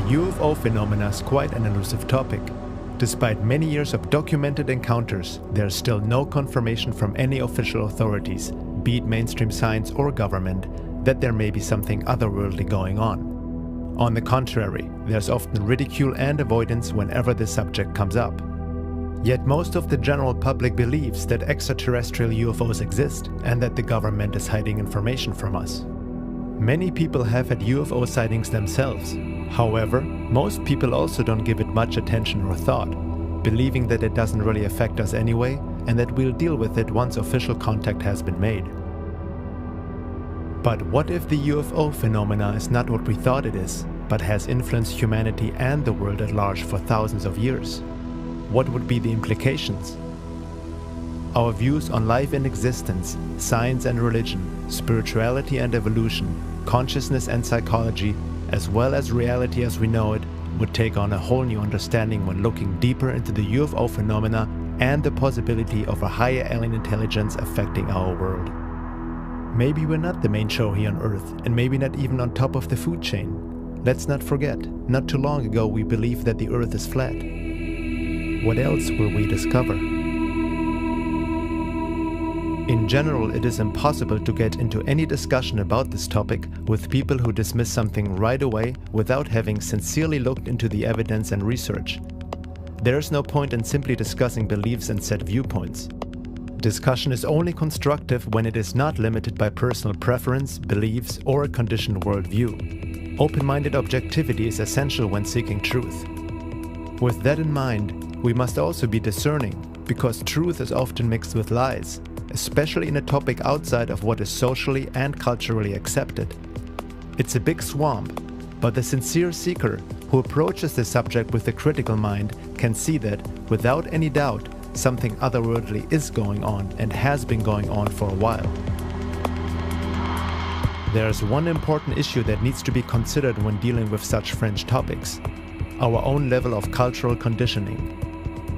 The UFO phenomena is quite an elusive topic. Despite many years of documented encounters, there is still no confirmation from any official authorities, be it mainstream science or government, that there may be something otherworldly going on. On the contrary, there's often ridicule and avoidance whenever this subject comes up. Yet most of the general public believes that extraterrestrial UFOs exist and that the government is hiding information from us. Many people have had UFO sightings themselves. However, most people also don't give it much attention or thought, believing that it doesn't really affect us anyway and that we'll deal with it once official contact has been made. But what if the UFO phenomena is not what we thought it is, but has influenced humanity and the world at large for thousands of years? What would be the implications? Our views on life and existence, science and religion, spirituality and evolution, consciousness and psychology, as well as reality as we know it, would take on a whole new understanding when looking deeper into the UFO phenomena and the possibility of a higher alien intelligence affecting our world. Maybe we're not the main show here on Earth, and maybe not even on top of the food chain. Let's not forget, not too long ago we believed that the Earth is flat. What else will we discover? In general, it is impossible to get into any discussion about this topic with people who dismiss something right away without having sincerely looked into the evidence and research. There is no point in simply discussing beliefs and set viewpoints. Discussion is only constructive when it is not limited by personal preference, beliefs, or a conditioned worldview. Open-minded objectivity is essential when seeking truth. With that in mind, we must also be discerning, because truth is often mixed with lies, especially in a topic outside of what is socially and culturally accepted. It's a big swamp, but the sincere seeker who approaches the subject with a critical mind can see that, without any doubt, something otherworldly is going on and has been going on for a while. There's one important issue that needs to be considered when dealing with such fringe topics: our own level of cultural conditioning.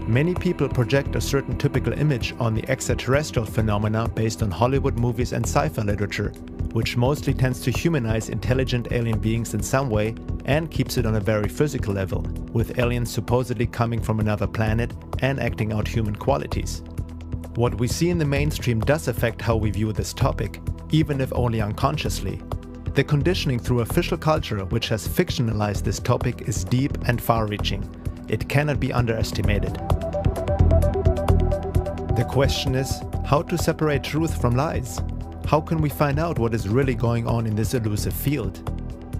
Many people project a certain typical image on the extraterrestrial phenomena based on Hollywood movies and sci-fi literature, which mostly tends to humanize intelligent alien beings in some way and keeps it on a very physical level, with aliens supposedly coming from another planet and acting out human qualities. What we see in the mainstream does affect how we view this topic, even if only unconsciously. The conditioning through official culture which has fictionalized this topic is deep and far-reaching. It cannot be underestimated. The question is, how to separate truth from lies? How can we find out what is really going on in this elusive field?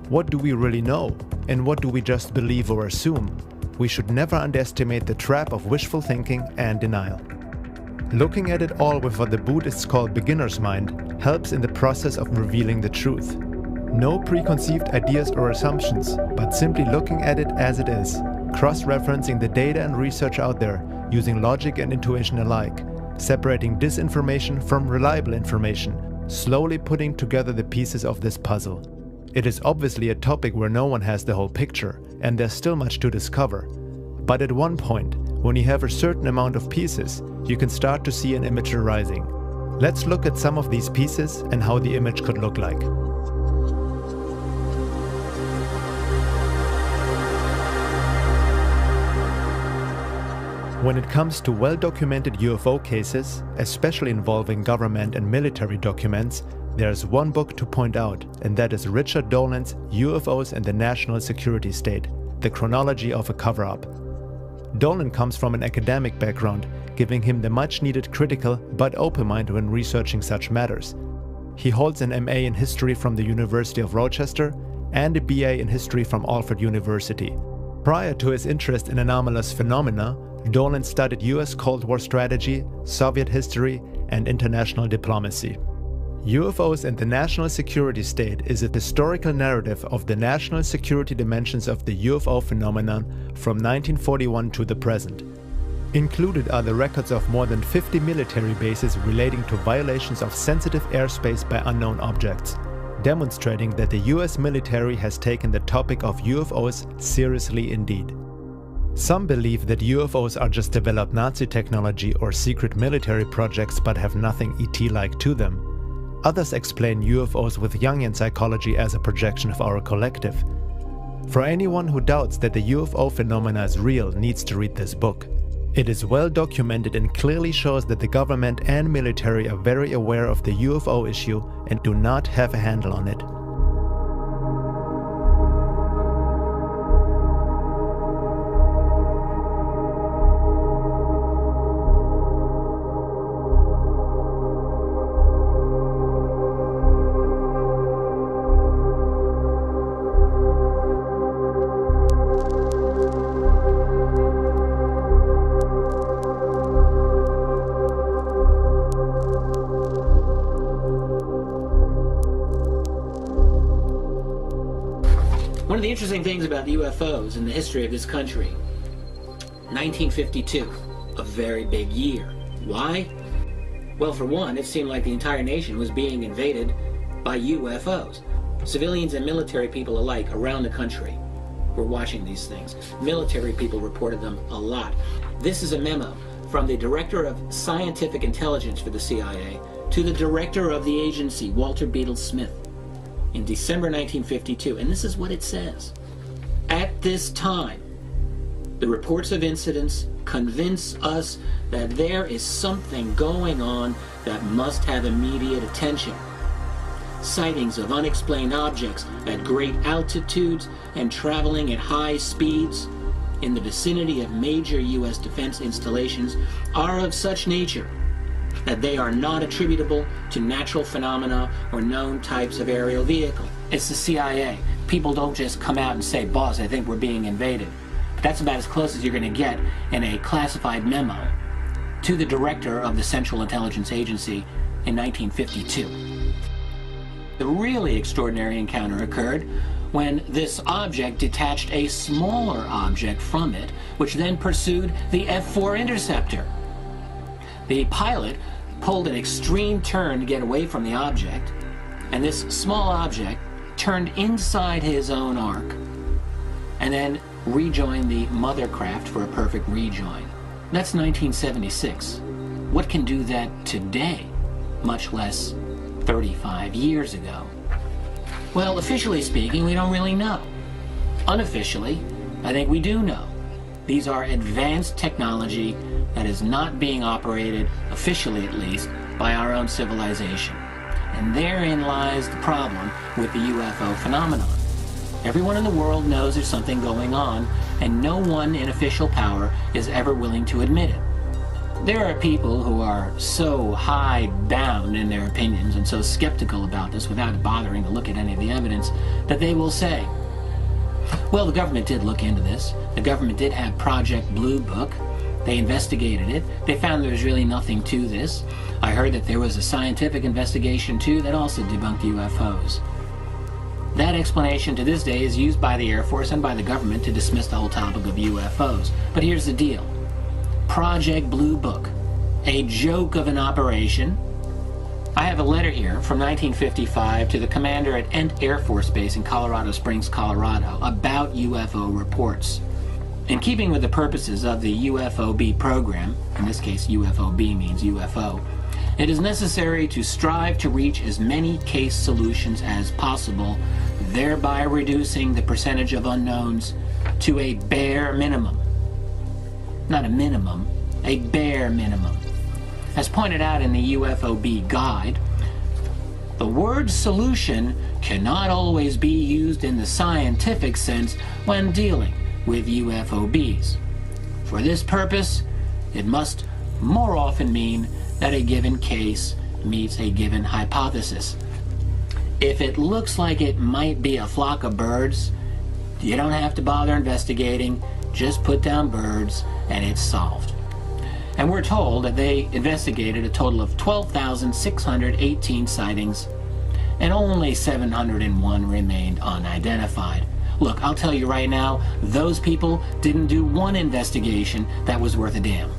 What do we really know, and what do we just believe or assume? We should never underestimate the trap of wishful thinking and denial. Looking at it all with what the Buddhists call beginner's mind helps in the process of revealing the truth. No preconceived ideas or assumptions, but simply looking at it as it is, cross-referencing the data and research out there, using logic and intuition alike, separating disinformation from reliable information, slowly putting together the pieces of this puzzle. It is obviously a topic where no one has the whole picture, and there's still much to discover. But at one point, when you have a certain amount of pieces, you can start to see an image arising. Let's look at some of these pieces and how the image could look like. When it comes to well-documented UFO cases, especially involving government and military documents, there's one book to point out, and that is Richard Dolan's UFOs and the National Security State: The Chronology of a Cover-Up. Dolan comes from an academic background, giving him the much-needed critical but open mind when researching such matters. He holds an MA in History from the University of Rochester and a BA in History from Alfred University. Prior to his interest in anomalous phenomena, Dolan studied US Cold War strategy, Soviet history, and international diplomacy. UFOs and the National Security State is a historical narrative of the national security dimensions of the UFO phenomenon from 1941 to the present. Included are the records of more than 50 military bases relating to violations of sensitive airspace by unknown objects, demonstrating that the US military has taken the topic of UFOs seriously indeed. Some believe that UFOs are just developed Nazi technology or secret military projects but have nothing ET-like to them. Others explain UFOs with Jungian psychology as a projection of our collective. For anyone who doubts that the UFO phenomena is real needs to read this book. It is well documented and clearly shows that the government and military are very aware of the UFO issue and do not have a handle on it. One of the interesting things about the UFOs in the history of this country, 1952, a very big year. Why? Well, for one, it seemed like the entire nation was being invaded by UFOs. Civilians and military people alike around the country were watching these things. Military people reported them a lot. This is a memo from the Director of Scientific Intelligence for the CIA to the Director of the agency, Walter Beadle Smith, in December 1952, and this is what it says. At this time, the reports of incidents convince us that there is something going on that must have immediate attention. Sightings of unexplained objects at great altitudes and traveling at high speeds in the vicinity of major U.S. defense installations are of such nature that they are not attributable to natural phenomena or known types of aerial vehicle. It's the CIA. People don't just come out and say, boss, I think we're being invaded. But that's about as close as you're going to get in a classified memo to the director of the Central Intelligence Agency in 1952. The really extraordinary encounter occurred when this object detached a smaller object from it, which then pursued the F-4 interceptor. The pilot pulled an extreme turn to get away from the object, and this small object turned inside his own arc and then rejoined the mother craft for a perfect rejoin. That's 1976. What can do that today, much less 35 years ago? Well, officially speaking, we don't really know. Unofficially, I think we do know. These are advanced technology that is not being operated, officially at least, by our own civilization. And therein lies the problem with the UFO phenomenon. Everyone in the world knows there's something going on, and no one in official power is ever willing to admit it. There are people who are so hidebound in their opinions and so skeptical about this without bothering to look at any of the evidence that they will say, well, the government did look into this. The government did have Project Blue Book. They investigated it. They found there was really nothing to this. I heard that there was a scientific investigation too that also debunked UFOs. That explanation to this day is used by the Air Force and by the government to dismiss the whole topic of UFOs. But here's the deal. Project Blue Book, a joke of an operation. I have a letter here from 1955 to the commander at Ent Air Force Base in Colorado Springs, Colorado, about UFO reports. In keeping with the purposes of the UFOB program, in this case UFOB means UFO, it is necessary to strive to reach as many case solutions as possible, thereby reducing the percentage of unknowns to a bare minimum. Not a minimum, a bare minimum. As pointed out in the UFOB guide, the word solution cannot always be used in the scientific sense when dealing with UFOBs. For this purpose, it must more often mean that a given case meets a given hypothesis. If it looks like it might be a flock of birds, you don't have to bother investigating, just put down birds and it's solved. And we're told that they investigated a total of 12,618 sightings and only 701 remained unidentified. Look, I'll tell you right now, those people didn't do one investigation that was worth a damn.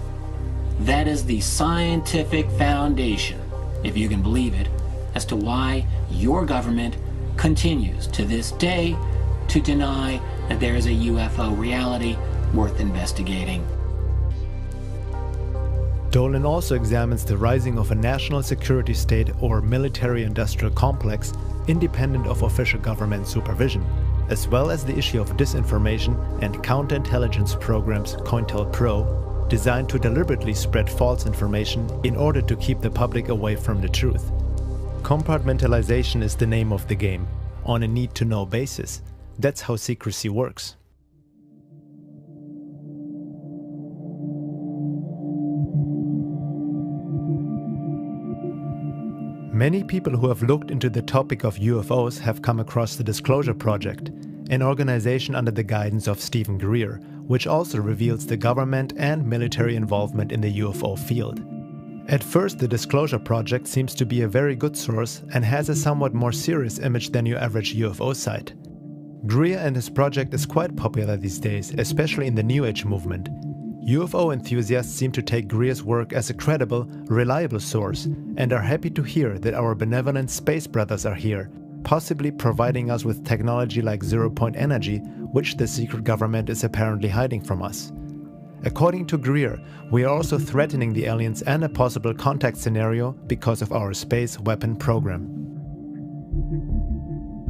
That is the scientific foundation, if you can believe it, as to why your government continues to this day to deny that there is a UFO reality worth investigating. Dolan also examines the rising of a national security state or military-industrial complex independent of official government supervision, as well as the issue of disinformation and counterintelligence programs COINTELPRO, designed to deliberately spread false information in order to keep the public away from the truth. Compartmentalization is the name of the game, on a need-to-know basis. That's how secrecy works. Many people who have looked into the topic of UFOs have come across the Disclosure Project, an organization under the guidance of Stephen Greer, which also reveals the government and military involvement in the UFO field. At first, the Disclosure Project seems to be a very good source and has a somewhat more serious image than your average UFO site. Greer and his project is quite popular these days, especially in the New Age movement. UFO enthusiasts seem to take Greer's work as a credible, reliable source and are happy to hear that our benevolent space brothers are here, possibly providing us with technology like zero-point energy, which the secret government is apparently hiding from us. According to Greer, we are also threatening the aliens and a possible contact scenario because of our space weapon program.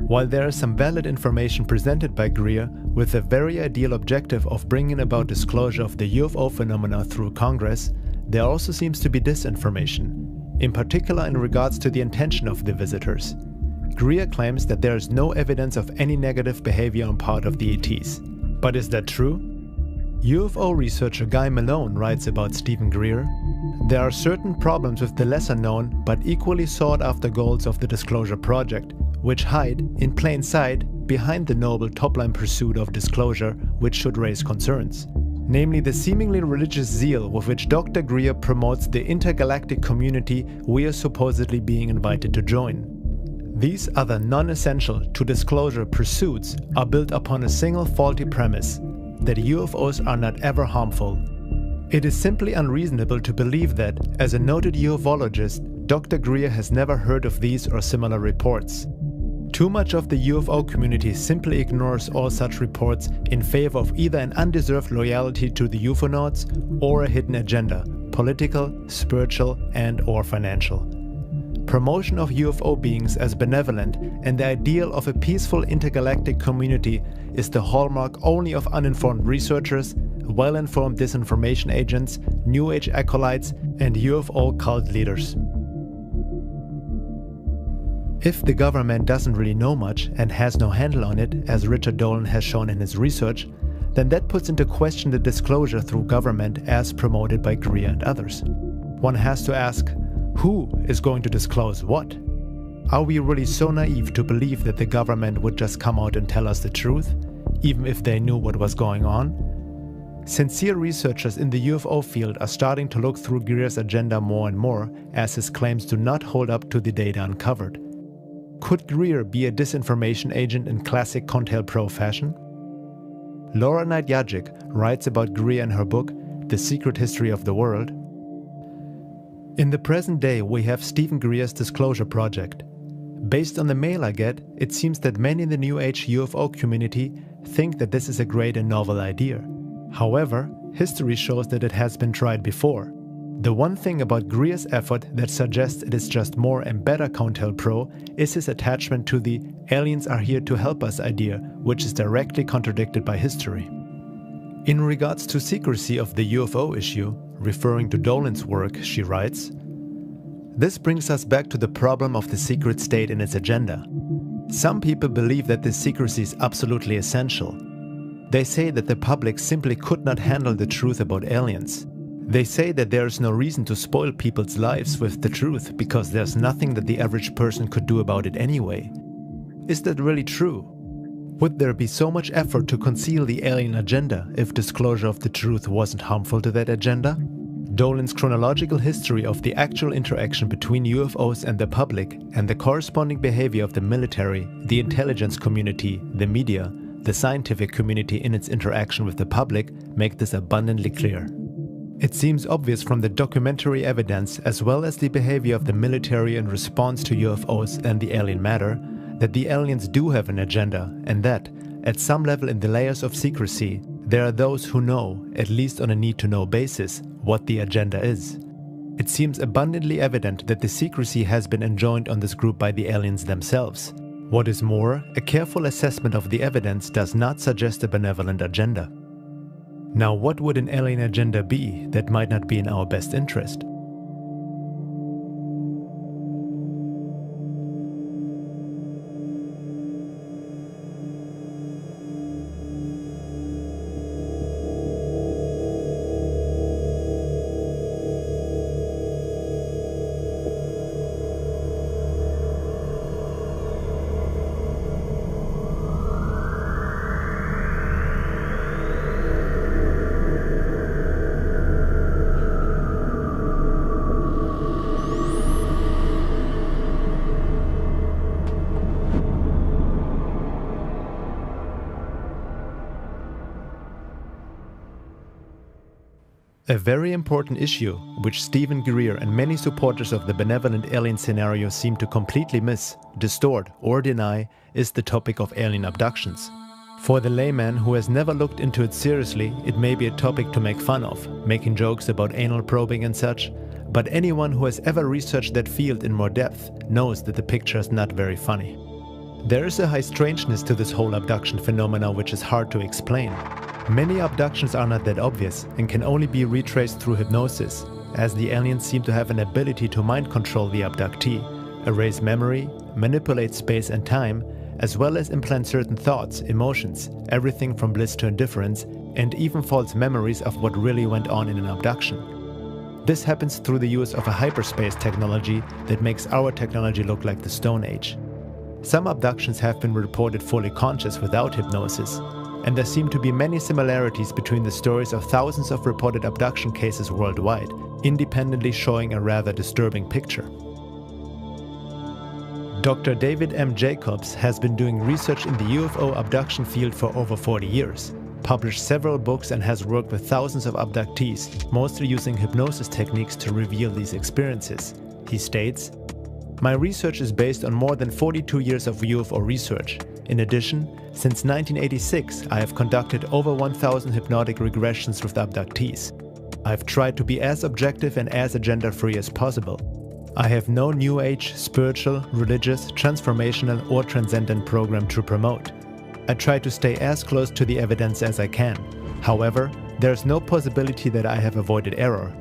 While there is some valid information presented by Greer with the very ideal objective of bringing about disclosure of the UFO phenomena through Congress, there also seems to be disinformation, in particular in regards to the intention of the visitors. Greer claims that there is no evidence of any negative behavior on part of the ETs. But is that true? UFO researcher Guy Malone writes about Stephen Greer. There are certain problems with the lesser known but equally sought after goals of the Disclosure Project, which hide, in plain sight, behind the noble top-line pursuit of disclosure, which should raise concerns. Namely, the seemingly religious zeal with which Dr. Greer promotes the intergalactic community we are supposedly being invited to join. These other non-essential to disclosure pursuits are built upon a single faulty premise, that UFOs are not ever harmful. It is simply unreasonable to believe that, as a noted ufologist, Dr. Greer has never heard of these or similar reports. Too much of the UFO community simply ignores all such reports in favor of either an undeserved loyalty to the ufonauts or a hidden agenda, political, spiritual, and/or financial. Promotion of UFO beings as benevolent and the ideal of a peaceful intergalactic community is the hallmark only of uninformed researchers, well-informed disinformation agents, New Age acolytes, and UFO cult leaders. If the government doesn't really know much and has no handle on it, as Richard Dolan has shown in his research, then that puts into question the disclosure through government as promoted by Greer and others. One has to ask, who is going to disclose what? Are we really so naive to believe that the government would just come out and tell us the truth, even if they knew what was going on? Sincere researchers in the UFO field are starting to look through Greer's agenda more and more, as his claims do not hold up to the data uncovered. Could Greer be a disinformation agent in classic COINTELPRO fashion? Laura Knight-Yajic writes about Greer in her book, The Secret History of the World. In the present day, we have Stephen Greer's Disclosure Project. Based on the mail I get, it seems that many in the New Age UFO community think that this is a great and novel idea. However, history shows that it has been tried before. The one thing about Greer's effort that suggests it is just more and better COINTELPRO is his attachment to the "aliens are here to help us" idea, which is directly contradicted by history. In regards to secrecy of the UFO issue, referring to Dolan's work, she writes, "This brings us back to the problem of the secret state and its agenda. Some people believe that this secrecy is absolutely essential. They say that the public simply could not handle the truth about aliens. They say that there is no reason to spoil people's lives with the truth because there's nothing that the average person could do about it anyway. Is that really true? Would there be so much effort to conceal the alien agenda if disclosure of the truth wasn't harmful to that agenda?" Dolan's chronological history of the actual interaction between UFOs and the public and the corresponding behavior of the military, the intelligence community, the media, the scientific community in its interaction with the public make this abundantly clear. It seems obvious from the documentary evidence as well as the behavior of the military in response to UFOs and the alien matter that the aliens do have an agenda and that, at some level in the layers of secrecy, there are those who know, at least on a need-to-know basis, what the agenda is. It seems abundantly evident that the secrecy has been enjoined on this group by the aliens themselves. What is more, a careful assessment of the evidence does not suggest a benevolent agenda. Now, what would an alien agenda be that might not be in our best interest? A very important issue, which Stephen Greer and many supporters of the benevolent alien scenario seem to completely miss, distort, or deny, is the topic of alien abductions. For the layman who has never looked into it seriously, it may be a topic to make fun of, making jokes about anal probing and such, but anyone who has ever researched that field in more depth knows that the picture is not very funny. There is a high strangeness to this whole abduction phenomena which is hard to explain. Many abductions are not that obvious and can only be retraced through hypnosis, as the aliens seem to have an ability to mind control the abductee, erase memory, manipulate space and time, as well as implant certain thoughts, emotions, everything from bliss to indifference, and even false memories of what really went on in an abduction. This happens through the use of a hyperspace technology that makes our technology look like the Stone Age. Some abductions have been reported fully conscious without hypnosis, and there seem to be many similarities between the stories of thousands of reported abduction cases worldwide, independently showing a rather disturbing picture. Dr. David M. Jacobs has been doing research in the UFO abduction field for over 40 years, published several books and has worked with thousands of abductees, mostly using hypnosis techniques to reveal these experiences. He states, "My research is based on more than 42 years of UFO research. In addition, since 1986, I have conducted over 1,000 hypnotic regressions with abductees. I have tried to be as objective and as agenda-free as possible. I have no New Age, spiritual, religious, transformational, or transcendent program to promote. I try to stay as close to the evidence as I can. However, there is no possibility that I have avoided error.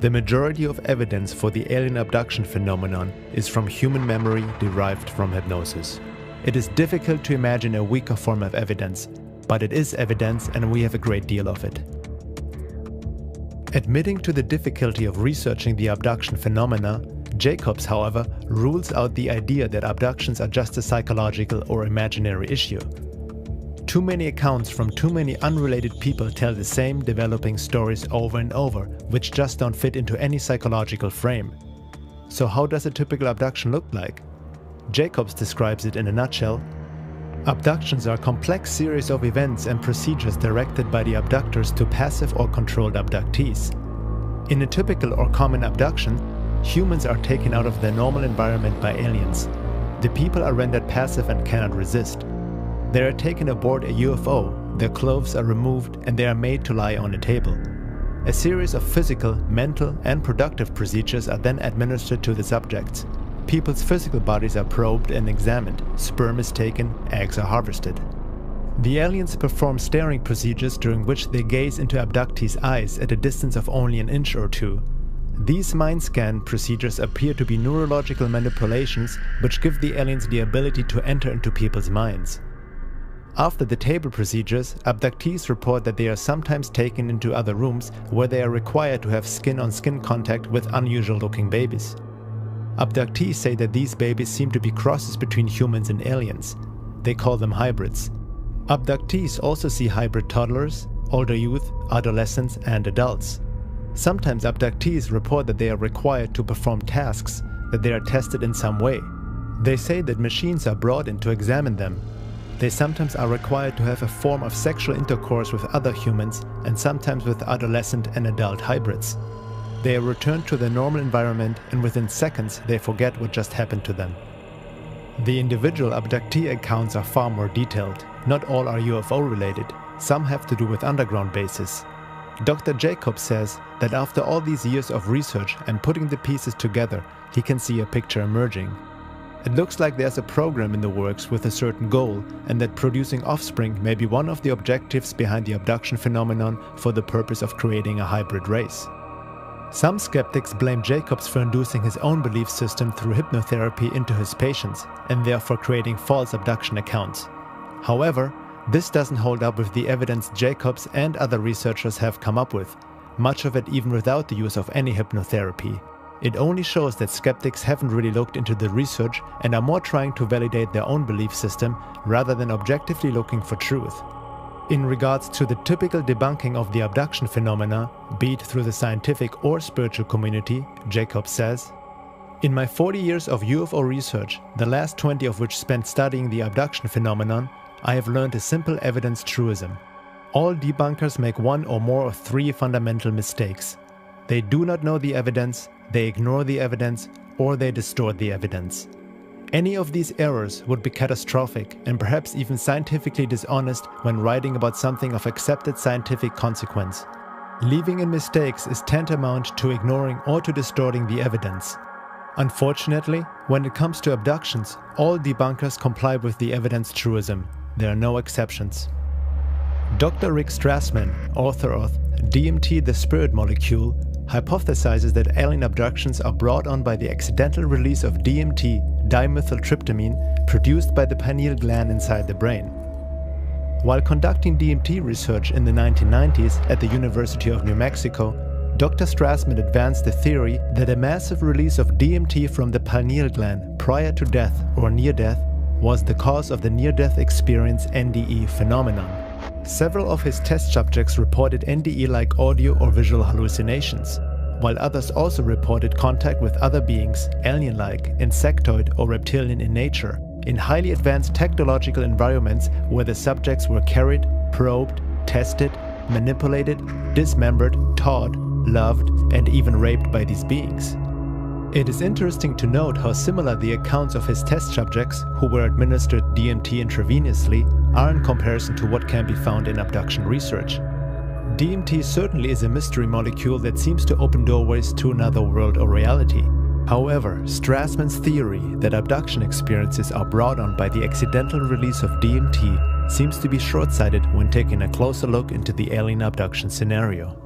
The majority of evidence for the alien abduction phenomenon is from human memory derived from hypnosis. It is difficult to imagine a weaker form of evidence, but it is evidence and we have a great deal of it." Admitting to the difficulty of researching the abduction phenomena, Jacobs, however, rules out the idea that abductions are just a psychological or imaginary issue. Too many accounts from too many unrelated people tell the same developing stories over and over, which just don't fit into any psychological frame. So how does a typical abduction look like? Jacobs describes it in a nutshell. Abductions are a complex series of events and procedures directed by the abductors to passive or controlled abductees. In a typical or common abduction, humans are taken out of their normal environment by aliens. The people are rendered passive and cannot resist. They are taken aboard a UFO, their clothes are removed, and they are made to lie on a table. A series of physical, mental, and productive procedures are then administered to the subjects. People's physical bodies are probed and examined, sperm is taken, eggs are harvested. The aliens perform staring procedures during which they gaze into abductees' eyes at a distance of only an inch or two. These mind scan procedures appear to be neurological manipulations which give the aliens the ability to enter into people's minds. After the table procedures, abductees report that they are sometimes taken into other rooms where they are required to have skin-on-skin contact with unusual-looking babies. Abductees say that these babies seem to be crosses between humans and aliens. They call them hybrids. Abductees also see hybrid toddlers, older youth, adolescents, and adults. Sometimes abductees report that they are required to perform tasks, that they are tested in some way. They say that machines are brought in to examine them. They sometimes are required to have a form of sexual intercourse with other humans and sometimes with adolescent and adult hybrids. They are returned to their normal environment and within seconds they forget what just happened to them. The individual abductee accounts are far more detailed. Not all are UFO related. Some have to do with underground bases. Dr. Jacobs says that after all these years of research and putting the pieces together, he can see a picture emerging. It looks like there's a program in the works with a certain goal, and that producing offspring may be one of the objectives behind the abduction phenomenon for the purpose of creating a hybrid race. Some skeptics blame Jacobs for inducing his own belief system through hypnotherapy into his patients, and therefore creating false abduction accounts. However, this doesn't hold up with the evidence Jacobs and other researchers have come up with, much of it even without the use of any hypnotherapy. It only shows that skeptics haven't really looked into the research and are more trying to validate their own belief system rather than objectively looking for truth. In regards to the typical debunking of the abduction phenomena, be it through the scientific or spiritual community, Jacobs says, "In my 40 years of UFO research, the last 20 of which spent studying the abduction phenomenon, I have learned a simple evidence truism. All debunkers make one or more of three fundamental mistakes. They do not know the evidence, they ignore the evidence, or they distort the evidence. Any of these errors would be catastrophic and perhaps even scientifically dishonest when writing about something of accepted scientific consequence. Leaving in mistakes is tantamount to ignoring or to distorting the evidence. Unfortunately, when it comes to abductions, all debunkers comply with the evidence truism. There are no exceptions." Dr. Rick Strassman, author of DMT, the Spirit Molecule, hypothesizes that alien abductions are brought on by the accidental release of DMT, dimethyltryptamine, produced by the pineal gland inside the brain. While conducting DMT research in the 1990s at the University of New Mexico, Dr. Strassman advanced the theory that a massive release of DMT from the pineal gland prior to death or near death was the cause of the near-death experience NDE phenomenon. Several of his test subjects reported NDE-like audio or visual hallucinations, while others also reported contact with other beings, alien-like, insectoid or reptilian in nature, in highly advanced technological environments where the subjects were carried, probed, tested, manipulated, dismembered, taught, loved, and even raped by these beings. It is interesting to note how similar the accounts of his test subjects, who were administered DMT intravenously, are in comparison to what can be found in abduction research. DMT certainly is a mystery molecule that seems to open doorways to another world or reality. However, Strassman's theory that abduction experiences are brought on by the accidental release of DMT seems to be short-sighted when taking a closer look into the alien abduction scenario.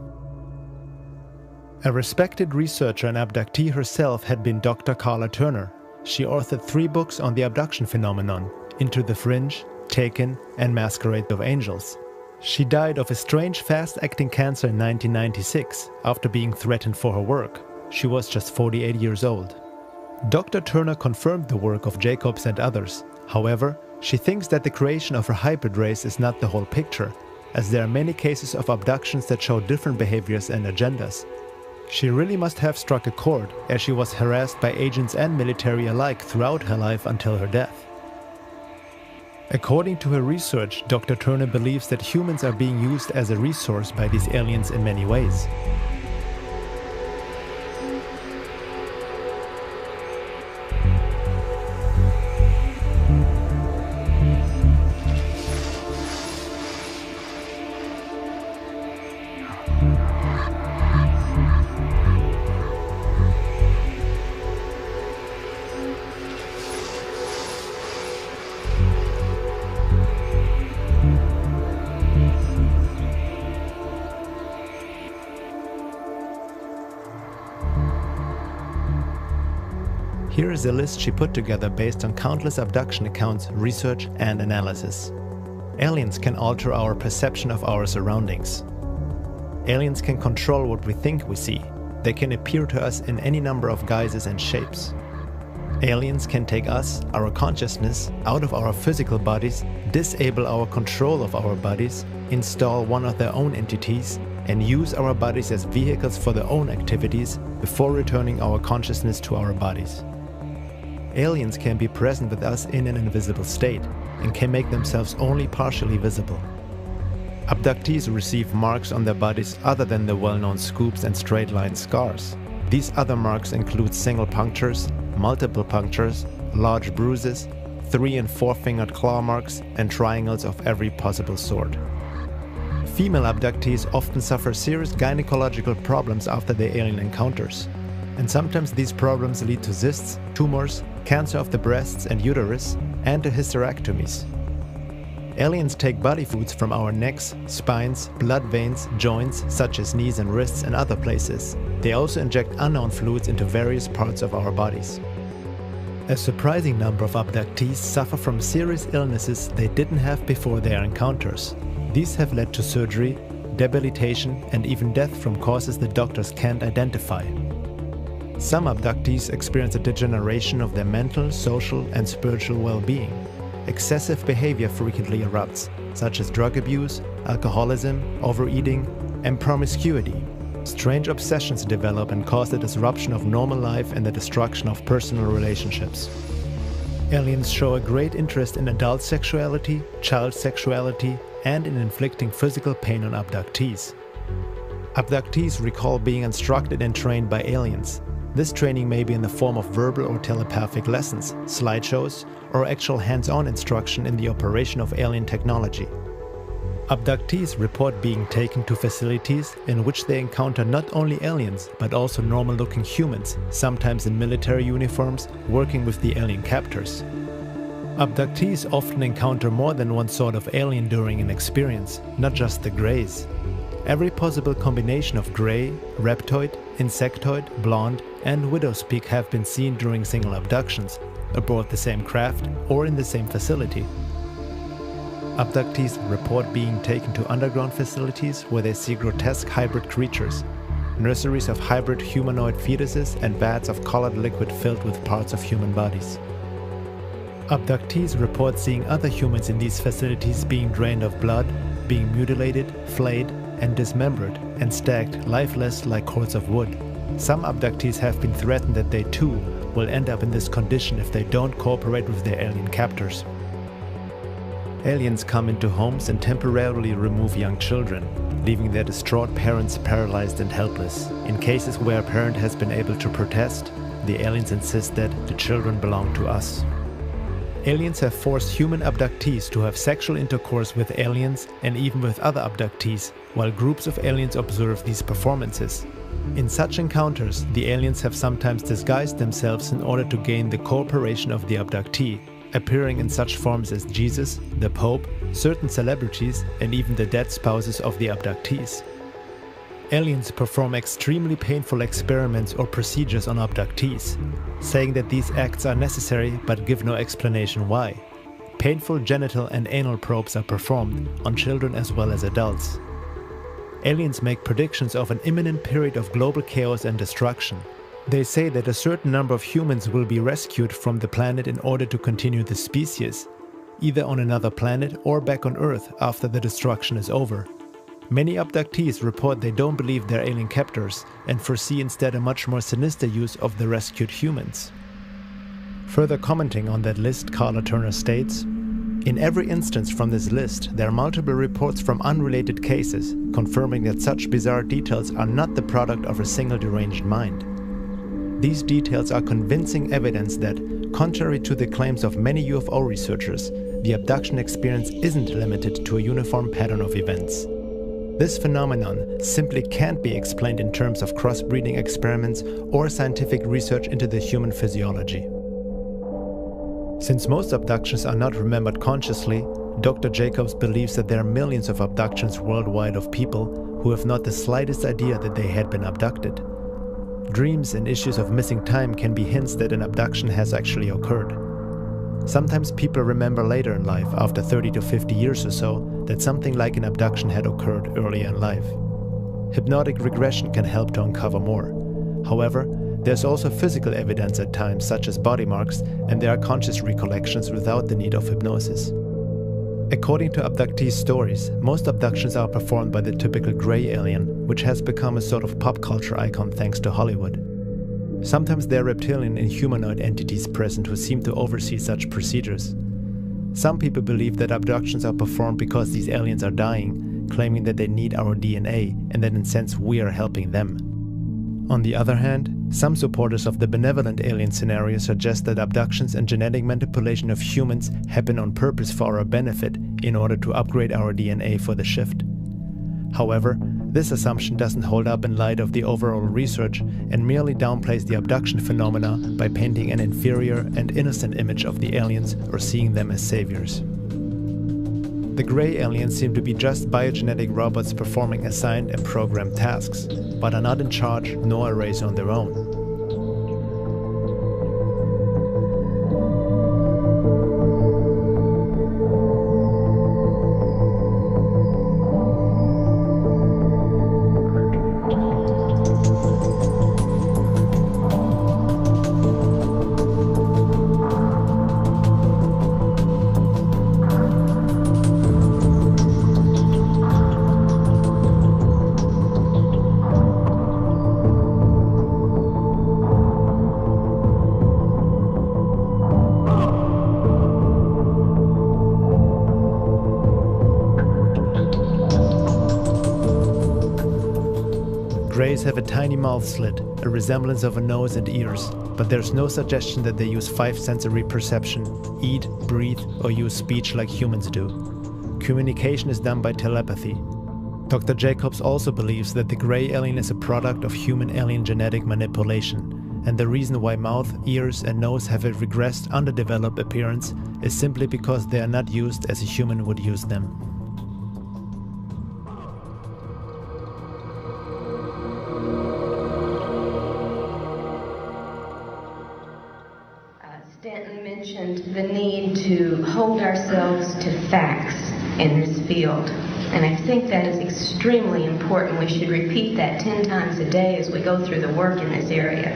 A respected researcher and abductee herself had been Dr. Carla Turner. She authored 3 books on the abduction phenomenon: Into the Fringe, Taken, and Masquerade of Angels. She died of a strange fast-acting cancer in 1996 after being threatened for her work. She was just 48 years old. Dr. Turner confirmed the work of Jacobs and others. However, she thinks that the creation of a hybrid race is not the whole picture, as there are many cases of abductions that show different behaviors and agendas. She really must have struck a chord, as she was harassed by agents and military alike throughout her life until her death. According to her research, Dr. Turner believes that humans are being used as a resource by these aliens in many ways. Here is a list she put together based on countless abduction accounts, research, and analysis. Aliens can alter our perception of our surroundings. Aliens can control what we think we see. They can appear to us in any number of guises and shapes. Aliens can take us, our consciousness, out of our physical bodies, disable our control of our bodies, install one of their own entities, and use our bodies as vehicles for their own activities before returning our consciousness to our bodies. Aliens can be present with us in an invisible state and can make themselves only partially visible. Abductees receive marks on their bodies other than the well-known scoops and straight-line scars. These other marks include single punctures, multiple punctures, large bruises, 3- and 4-fingered claw marks, and triangles of every possible sort. Female abductees often suffer serious gynecological problems after their alien encounters. And sometimes these problems lead to cysts, tumors, cancer of the breasts and uterus, and to hysterectomies. Aliens take body fluids from our necks, spines, blood veins, joints such as knees and wrists and other places. They also inject unknown fluids into various parts of our bodies. A surprising number of abductees suffer from serious illnesses they didn't have before their encounters. These have led to surgery, debilitation, and even death from causes the doctors can't identify. Some abductees experience a degeneration of their mental, social, and spiritual well-being. Excessive behavior frequently erupts, such as drug abuse, alcoholism, overeating, and promiscuity. Strange obsessions develop and cause the disruption of normal life and the destruction of personal relationships. Aliens show a great interest in adult sexuality, child sexuality, and in inflicting physical pain on abductees. Abductees recall being instructed and trained by aliens. This training may be in the form of verbal or telepathic lessons, slideshows, or actual hands-on instruction in the operation of alien technology. Abductees report being taken to facilities in which they encounter not only aliens, but also normal-looking humans, sometimes in military uniforms, working with the alien captors. Abductees often encounter more than one sort of alien during an experience, not just the greys. Every possible combination of grey, reptoid, insectoid, blonde, and widowspeak have been seen during single abductions, aboard the same craft or in the same facility. Abductees report being taken to underground facilities where they see grotesque hybrid creatures, nurseries of hybrid humanoid fetuses and vats of colored liquid filled with parts of human bodies. Abductees report seeing other humans in these facilities being drained of blood, being mutilated, flayed, and dismembered and stacked lifeless like cords of wood. Some abductees have been threatened that they too will end up in this condition if they don't cooperate with their alien captors. Aliens come into homes and temporarily remove young children, leaving their distraught parents paralyzed and helpless. In cases where a parent has been able to protest, the aliens insist that the children belong to us. Aliens have forced human abductees to have sexual intercourse with aliens and even with other abductees, while groups of aliens observe these performances. In such encounters, the aliens have sometimes disguised themselves in order to gain the cooperation of the abductee, appearing in such forms as Jesus, the Pope, certain celebrities, and even the dead spouses of the abductees. Aliens perform extremely painful experiments or procedures on abductees, saying that these acts are necessary but give no explanation why. Painful genital and anal probes are performed on children as well as adults. Aliens make predictions of an imminent period of global chaos and destruction. They say that a certain number of humans will be rescued from the planet in order to continue the species, either on another planet or back on Earth after the destruction is over. Many abductees report they don't believe they're alien captors and foresee instead a much more sinister use of the rescued humans. Further commenting on that list, Carla Turner states, "In every instance from this list, there are multiple reports from unrelated cases, confirming that such bizarre details are not the product of a single deranged mind. These details are convincing evidence that, contrary to the claims of many UFO researchers, the abduction experience isn't limited to a uniform pattern of events. This phenomenon simply can't be explained in terms of crossbreeding experiments or scientific research into the human physiology." Since most abductions are not remembered consciously, Dr. Jacobs believes that there are millions of abductions worldwide of people who have not the slightest idea that they had been abducted. Dreams and issues of missing time can be hints that an abduction has actually occurred. Sometimes people remember later in life, after 30 to 50 years or so, that something like an abduction had occurred earlier in life. Hypnotic regression can help to uncover more. However, there's also physical evidence at times, such as body marks, and there are conscious recollections without the need of hypnosis. According to abductee stories, most abductions are performed by the typical grey alien, which has become a sort of pop culture icon thanks to Hollywood. Sometimes there are reptilian and humanoid entities present who seem to oversee such procedures. Some people believe that abductions are performed because these aliens are dying, claiming that they need our DNA and that in a sense we are helping them. On the other hand, some supporters of the benevolent alien scenario suggest that abductions and genetic manipulation of humans happen on purpose for our benefit in order to upgrade our DNA for the shift. However, This assumption doesn't hold up in light of the overall research and merely downplays the abduction phenomena by painting an inferior and innocent image of the aliens or seeing them as saviors. The gray aliens seem to be just biogenetic robots performing assigned and programmed tasks, but are not in charge nor a race on their own. Greys have a tiny mouth slit, a resemblance of a nose and ears, but there's no suggestion that they use five-sensory perception, eat, breathe, or use speech like humans do. Communication is done by telepathy. Dr. Jacobs also believes that the gray alien is a product of human-alien genetic manipulation, and the reason why mouth, ears, and nose have a regressed, underdeveloped appearance is simply because they are not used as a human would use them. Stanton mentioned the need to hold ourselves to facts in this field, and I think that is extremely important. We should repeat that 10 times a day as we go through the work in this area.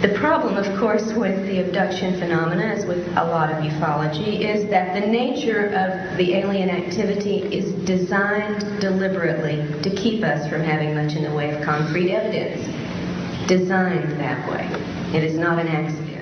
The problem, of course, with the abduction phenomena, as with a lot of ufology, is that the nature of the alien activity is designed deliberately to keep us from having much in the way of concrete evidence. Designed that way. It is not an accident.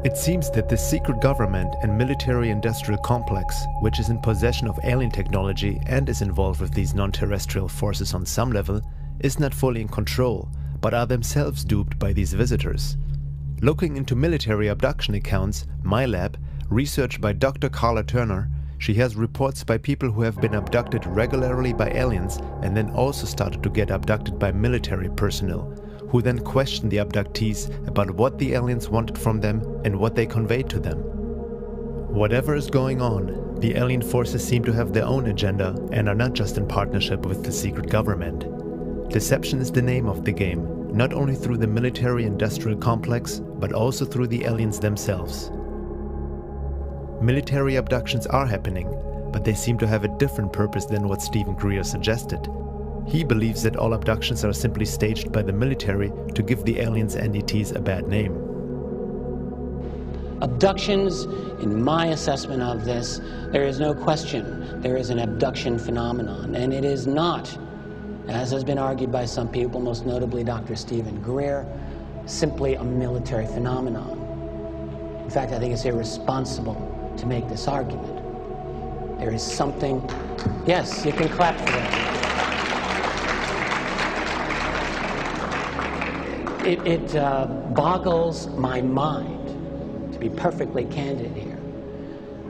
It seems that the secret government and military-industrial complex, which is in possession of alien technology and is involved with these non-terrestrial forces on some level, is not fully in control, but are themselves duped by these visitors. Looking into military abduction accounts, MyLab, researched by Dr. Carla Turner, she has reports by people who have been abducted regularly by aliens and then also started to get abducted by military personnel, who then questioned the abductees about what the aliens wanted from them and what they conveyed to them. Whatever is going on, the alien forces seem to have their own agenda and are not just in partnership with the secret government. Deception is the name of the game, not only through the military-industrial complex, but also through the aliens themselves. Military abductions are happening, but they seem to have a different purpose than what Stephen Greer suggested. He believes that all abductions are simply staged by the military to give the aliens' entities a bad name. Abductions, in my assessment of this, there is no question there is an abduction phenomenon, and it is not, as has been argued by some people, most notably Dr. Stephen Greer, simply a military phenomenon. In fact, I think it's irresponsible to make this argument. There is something... Yes, you can clap for that. It boggles my mind, to be perfectly candid here,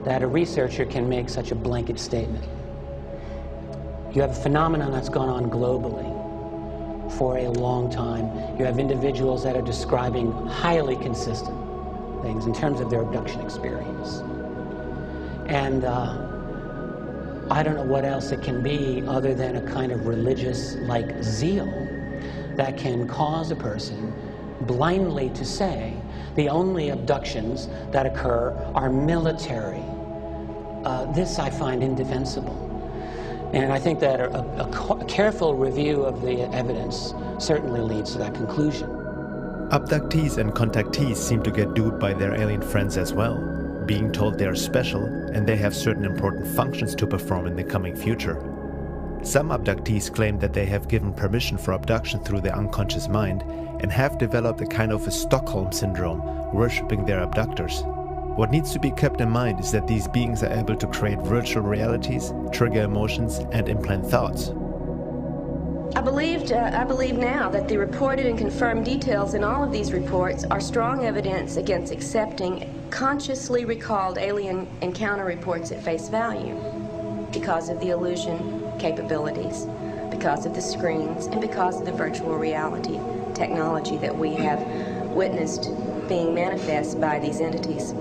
that a researcher can make such a blanket statement. You have a phenomenon that's gone on globally for a long time. You have individuals that are describing highly consistent things in terms of their abduction experience. And I don't know what else it can be other than a kind of religious-like zeal that can cause a person blindly to say the only abductions that occur are military. This I find indefensible. And I think that a careful review of the evidence certainly leads to that conclusion. Abductees and contactees seem to get duped by their alien friends as well, being told they are special and they have certain important functions to perform in the coming future. Some abductees claim that they have given permission for abduction through their unconscious mind and have developed a kind of a Stockholm syndrome, worshipping their abductors. What needs to be kept in mind is that these beings are able to create virtual realities, trigger emotions, and implant thoughts. I believe now that the reported and confirmed details in all of these reports are strong evidence against accepting consciously recalled alien encounter reports at face value because of the illusion capabilities, because of the screens, and because of the virtual reality technology that we have witnessed being manifest by these entities.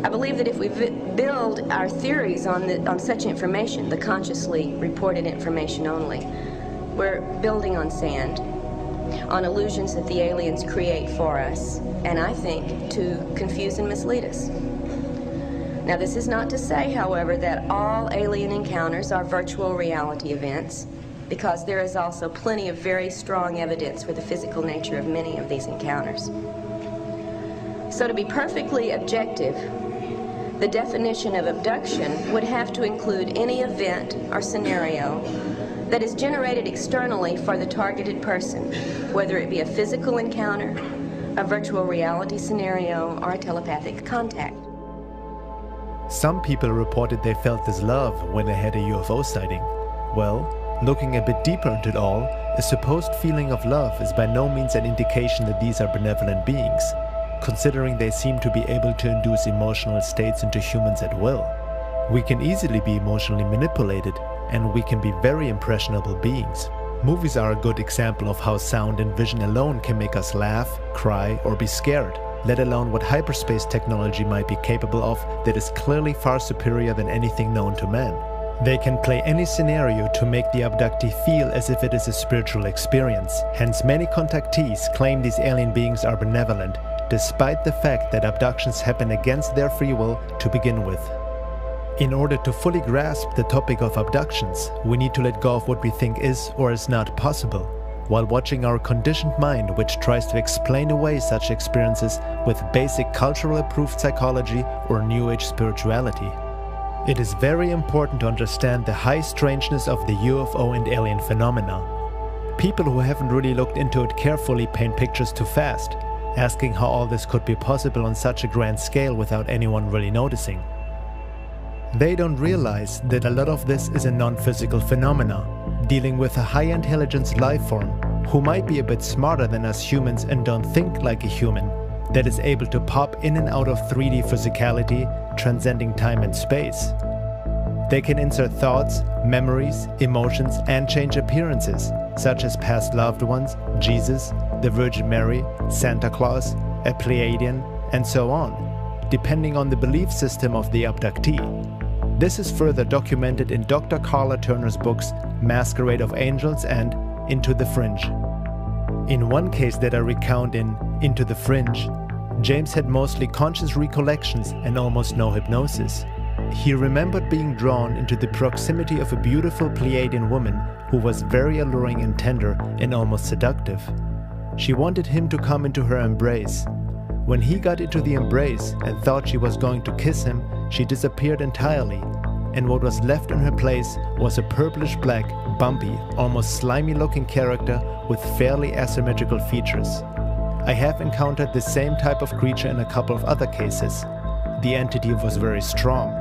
I believe that if we build our theories on such information, the consciously reported information only, we're building on sand, on illusions that the aliens create for us, and I think to confuse and mislead us. Now, this is not to say, however, that all alien encounters are virtual reality events, because there is also plenty of very strong evidence for the physical nature of many of these encounters. So to be perfectly objective, the definition of abduction would have to include any event or scenario that is generated externally for the targeted person, whether it be a physical encounter, a virtual reality scenario, or a telepathic contact. Some people reported they felt this love when they had a UFO sighting. Well, looking a bit deeper into it all, a supposed feeling of love is by no means an indication that these are benevolent beings, considering they seem to be able to induce emotional states into humans at will. We can easily be emotionally manipulated, and we can be very impressionable beings. Movies are a good example of how sound and vision alone can make us laugh, cry, or be scared, let alone what hyperspace technology might be capable of that is clearly far superior than anything known to man. They can play any scenario to make the abductee feel as if it is a spiritual experience. Hence, many contactees claim these alien beings are benevolent, despite the fact that abductions happen against their free will to begin with. In order to fully grasp the topic of abductions, we need to let go of what we think is or is not possible, while watching our conditioned mind, which tries to explain away such experiences with basic cultural approved psychology or New Age spirituality. It is very important to understand the high strangeness of the UFO and alien phenomena. People who haven't really looked into it carefully paint pictures too fast, asking how all this could be possible on such a grand scale without anyone really noticing. They don't realize that a lot of this is a non-physical phenomena, dealing with a high-intelligence life form who might be a bit smarter than us humans and don't think like a human, that is able to pop in and out of 3D physicality, transcending time and space. They can insert thoughts, memories, emotions, and change appearances, such as past loved ones, Jesus, the Virgin Mary, Santa Claus, a Pleiadian, and so on, depending on the belief system of the abductee. This is further documented in Dr. Carla Turner's books Masquerade of Angels and Into the Fringe. In one case that I recount in Into the Fringe, James had mostly conscious recollections and almost no hypnosis. He remembered being drawn into the proximity of a beautiful Pleiadian woman who was very alluring and tender and almost seductive. She wanted him to come into her embrace. When he got into the embrace and thought she was going to kiss him, she disappeared entirely, and what was left in her place was a purplish-black, bumpy, almost slimy-looking character with fairly asymmetrical features. I have encountered the same type of creature in a couple of other cases. The entity was very strong.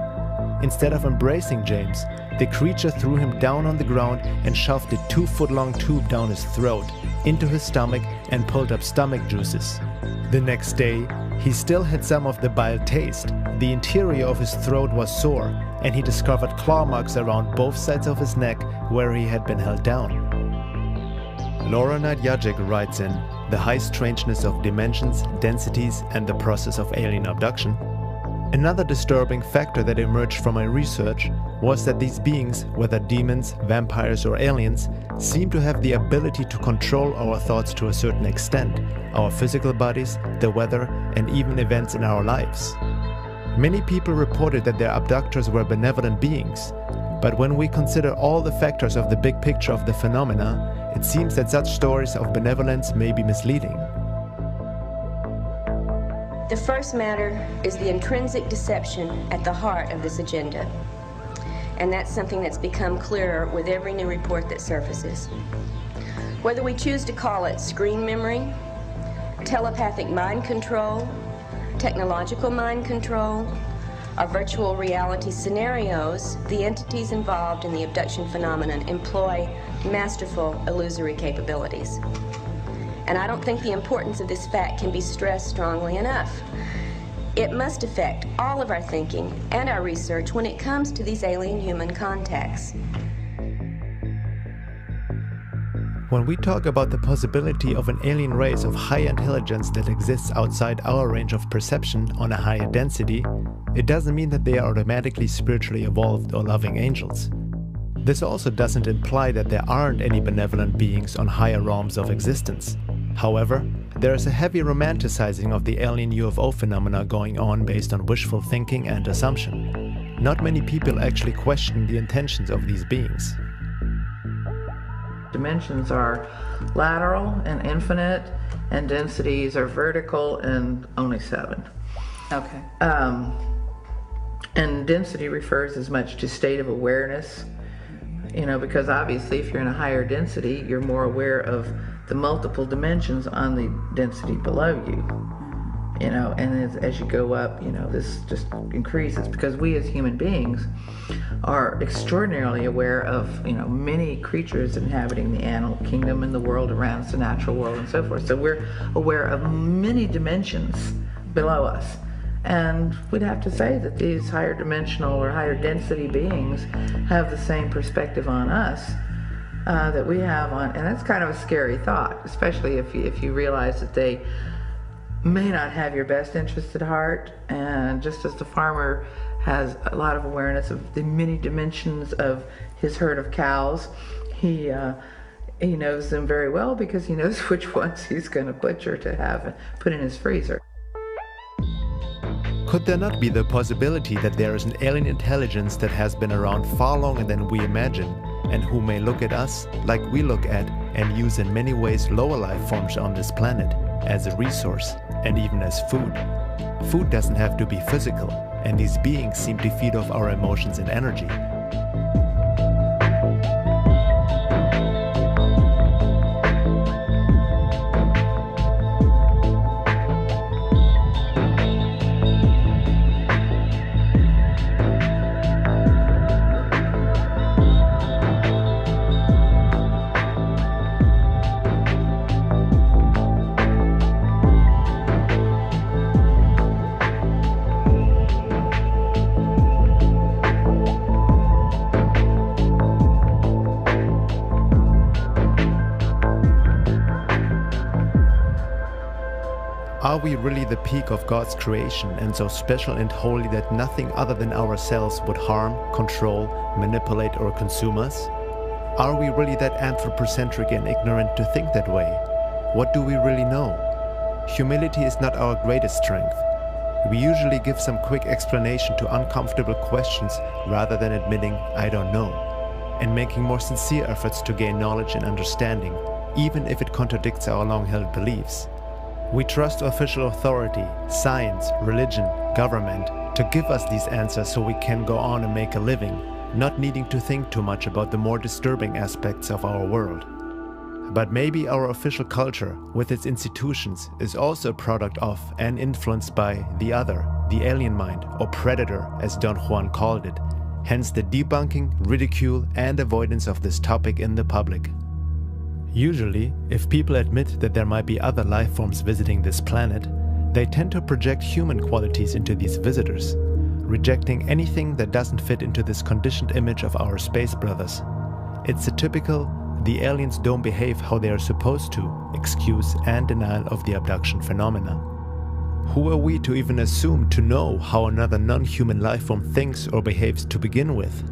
Instead of embracing James, the creature threw him down on the ground and shoved a 2-foot-long tube down his throat, into his stomach, and pulled up stomach juices. The next day, he still had some of the bile taste. The interior of his throat was sore, and he discovered claw marks around both sides of his neck where he had been held down. Laura Nadjajek writes in The High Strangeness of Dimensions, Densities, and the Process of Alien Abduction. Another disturbing factor that emerged from my research was that these beings, whether demons, vampires, or aliens, seem to have the ability to control our thoughts to a certain extent, our physical bodies, the weather, and even events in our lives. Many people reported that their abductors were benevolent beings, but when we consider all the factors of the big picture of the phenomena, it seems that such stories of benevolence may be misleading. The first matter is the intrinsic deception at the heart of this agenda. and that's something that's become clearer with every new report that surfaces. Whether we choose to call it screen memory, telepathic mind control, technological mind control, or virtual reality scenarios, the entities involved in the abduction phenomenon employ masterful illusory capabilities. And I don't think the importance of this fact can be stressed strongly enough. It must affect all of our thinking and our research when it comes to these alien-human contacts. When we talk about the possibility of an alien race of high intelligence that exists outside our range of perception on a higher density, it doesn't mean that they are automatically spiritually evolved or loving angels. This also doesn't imply that there aren't any benevolent beings on higher realms of existence. However, there is a heavy romanticizing of the alien UFO phenomena going on based on wishful thinking and assumption. Not many people actually question the intentions of these beings. Dimensions are lateral and infinite, and densities are vertical and only 7. Okay. And density refers as much to state of awareness, you know, because obviously if you're in a higher density, you're more aware of the multiple dimensions on the density below you. You know, and as you go up, you know, this just increases, because we as human beings are extraordinarily aware of, you know, many creatures inhabiting the animal kingdom and the world around us, the natural world and so forth. So we're aware of many dimensions below us. And we'd have to say that these higher dimensional or higher density beings have the same perspective on us that we have on, and that's kind of a scary thought, especially if you realize that they may not have your best interest at heart. And just as the farmer has a lot of awareness of the many dimensions of his herd of cows, he knows them very well, because he knows which ones he's going to butcher to have put in his freezer. Could there not be the possibility that there is an alien intelligence that has been around far longer than we imagine, and who may look at us like we look at and use in many ways lower life forms on this planet as a resource, and even as food? Food doesn't have to be physical, and these beings seem to feed off our emotions and energy. Are we really the peak of God's creation and so special and holy that nothing other than ourselves would harm, control, manipulate or consume us? Are we really that anthropocentric and ignorant to think that way? What do we really know? Humility is not our greatest strength. We usually give some quick explanation to uncomfortable questions rather than admitting, I don't know, and making more sincere efforts to gain knowledge and understanding, even if it contradicts our long-held beliefs. We trust official authority, science, religion, government to give us these answers so we can go on and make a living, not needing to think too much about the more disturbing aspects of our world. But maybe our official culture, with its institutions, is also a product of and influenced by the other, the alien mind, or predator, as Don Juan called it, hence the debunking, ridicule, and avoidance of this topic in the public. Usually, if people admit that there might be other life forms visiting this planet, they tend to project human qualities into these visitors, rejecting anything that doesn't fit into this conditioned image of our space brothers. It's a typical, the aliens don't behave how they are supposed to, excuse and denial of the abduction phenomena. Who are we to even assume to know how another non-human life form thinks or behaves to begin with?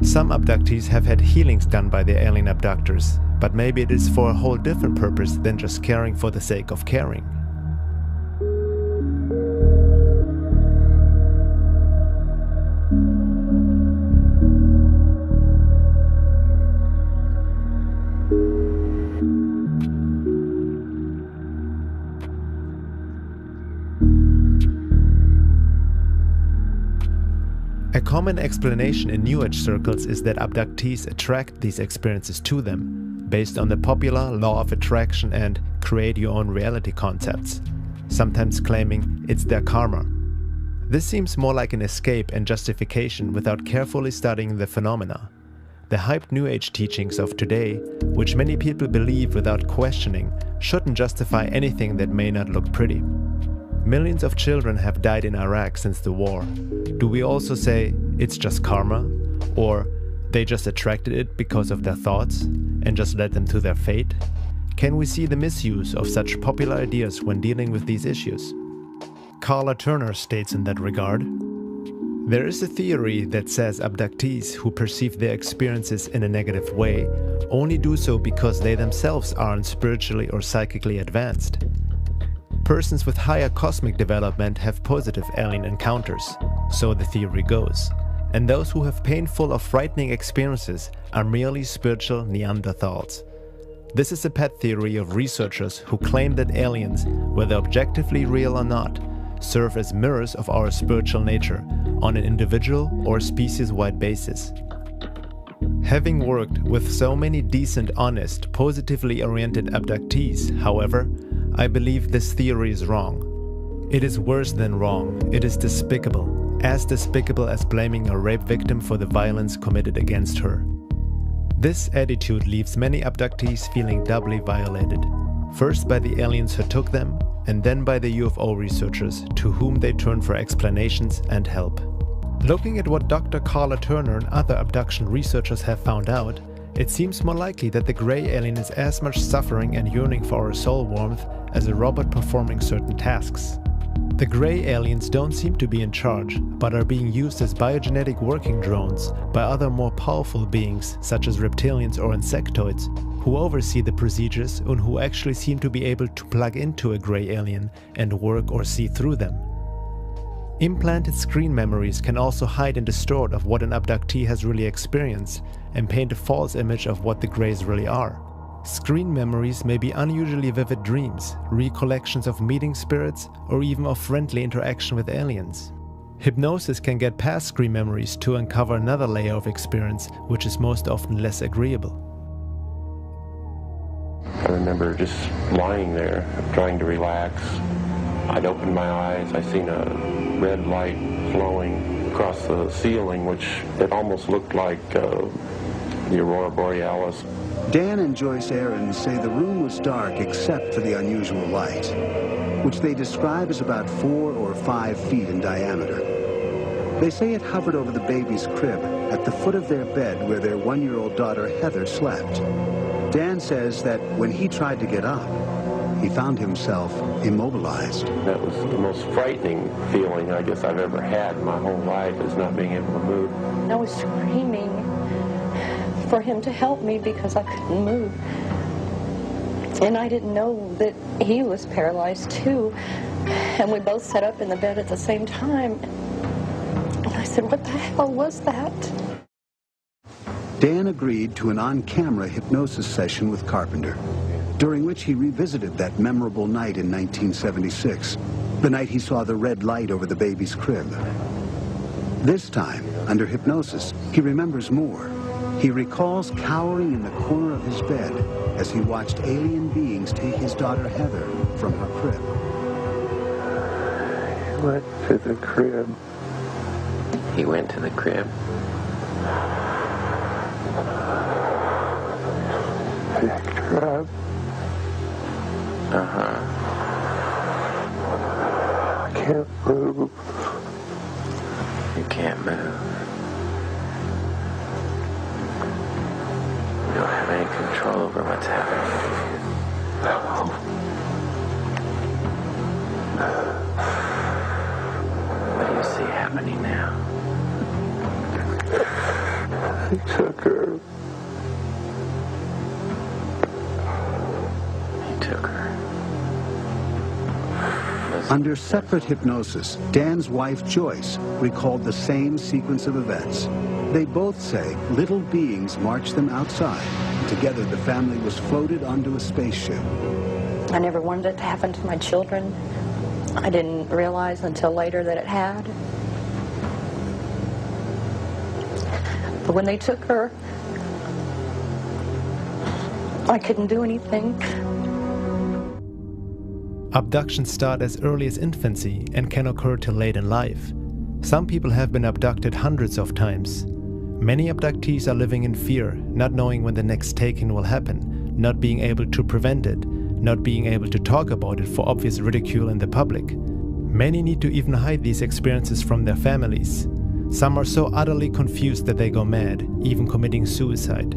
Some abductees have had healings done by their alien abductors, but maybe it is for a whole different purpose than just caring for the sake of caring. A common explanation in New Age circles is that abductees attract these experiences to them, based on the popular law of attraction and create your own reality concepts, sometimes claiming it's their karma. This seems more like an escape and justification without carefully studying the phenomena. The hyped New Age teachings of today, which many people believe without questioning, shouldn't justify anything that may not look pretty. Millions of children have died in Iraq since the war. Do we also say it's just karma? Or they just attracted it because of their thoughts and just led them to their fate? Can we see the misuse of such popular ideas when dealing with these issues? Carla Turner states in that regard, "There is a theory that says abductees who perceive their experiences in a negative way only do so because they themselves aren't spiritually or psychically advanced. Persons with higher cosmic development have positive alien encounters, so the theory goes, and those who have painful or frightening experiences are merely spiritual Neanderthals. This is a pet theory of researchers who claim that aliens, whether objectively real or not, serve as mirrors of our spiritual nature on an individual or species-wide basis." Having worked with so many decent, honest, positively oriented abductees, however, I believe this theory is wrong. It is worse than wrong, it is despicable as blaming a rape victim for the violence committed against her. This attitude leaves many abductees feeling doubly violated, first by the aliens who took them, and then by the UFO researchers to whom they turn for explanations and help. Looking at what Dr. Carla Turner and other abduction researchers have found out, it seems more likely that the gray alien is as much suffering and yearning for our soul warmth as a robot performing certain tasks. The gray aliens don't seem to be in charge, but are being used as biogenetic working drones by other more powerful beings such as reptilians or insectoids, who oversee the procedures and who actually seem to be able to plug into a gray alien and work or see through them. Implanted screen memories can also hide and distort of what an abductee has really experienced and paint a false image of what the grays really are. Screen memories may be unusually vivid dreams, recollections of meeting spirits, or even of friendly interaction with aliens. Hypnosis can get past screen memories to uncover another layer of experience, which is most often less agreeable. I remember just lying there, trying to relax. I'd opened my eyes, I seen a red light flowing across the ceiling, which it almost looked like the Aurora Borealis. Dan and Joyce Aarons say the room was dark except for the unusual light, which they describe as about 4 or 5 feet in diameter. They say it hovered over the baby's crib at the foot of their bed where their 1-year-old daughter Heather slept. Dan says that when he tried to get up, he found himself immobilized. That was the most frightening feeling I guess I've ever had in my whole life, is not being able to move. I was screaming for him to help me because I couldn't move. And I didn't know that he was paralyzed too. And we both sat up in the bed at the same time. And I said, "What the hell was that?" Dan agreed to an on-camera hypnosis session with Carpenter, during which he revisited that memorable night in 1976, the night he saw the red light over the baby's crib. This time, under hypnosis, he remembers more. He recalls cowering in the corner of his bed as he watched alien beings take his daughter Heather from her crib. He went to the crib. He went to the crib. Picked her up. I can't move. You can't move. You don't have any control over what's happening. What do you see happening now? He took her. He took her. Under separate hypnosis, Dan's wife Joyce recalled the same sequence of events. They both say little beings marched them outside. Together, the family was floated onto a spaceship. I never wanted it to happen to my children. I didn't realize until later that it had. But when they took her, I couldn't do anything. Abductions start as early as infancy and can occur till late in life. Some people have been abducted hundreds of times. Many abductees are living in fear, not knowing when the next taking will happen, not being able to prevent it, not being able to talk about it for obvious ridicule in the public. Many need to even hide these experiences from their families. Some are so utterly confused that they go mad, even committing suicide.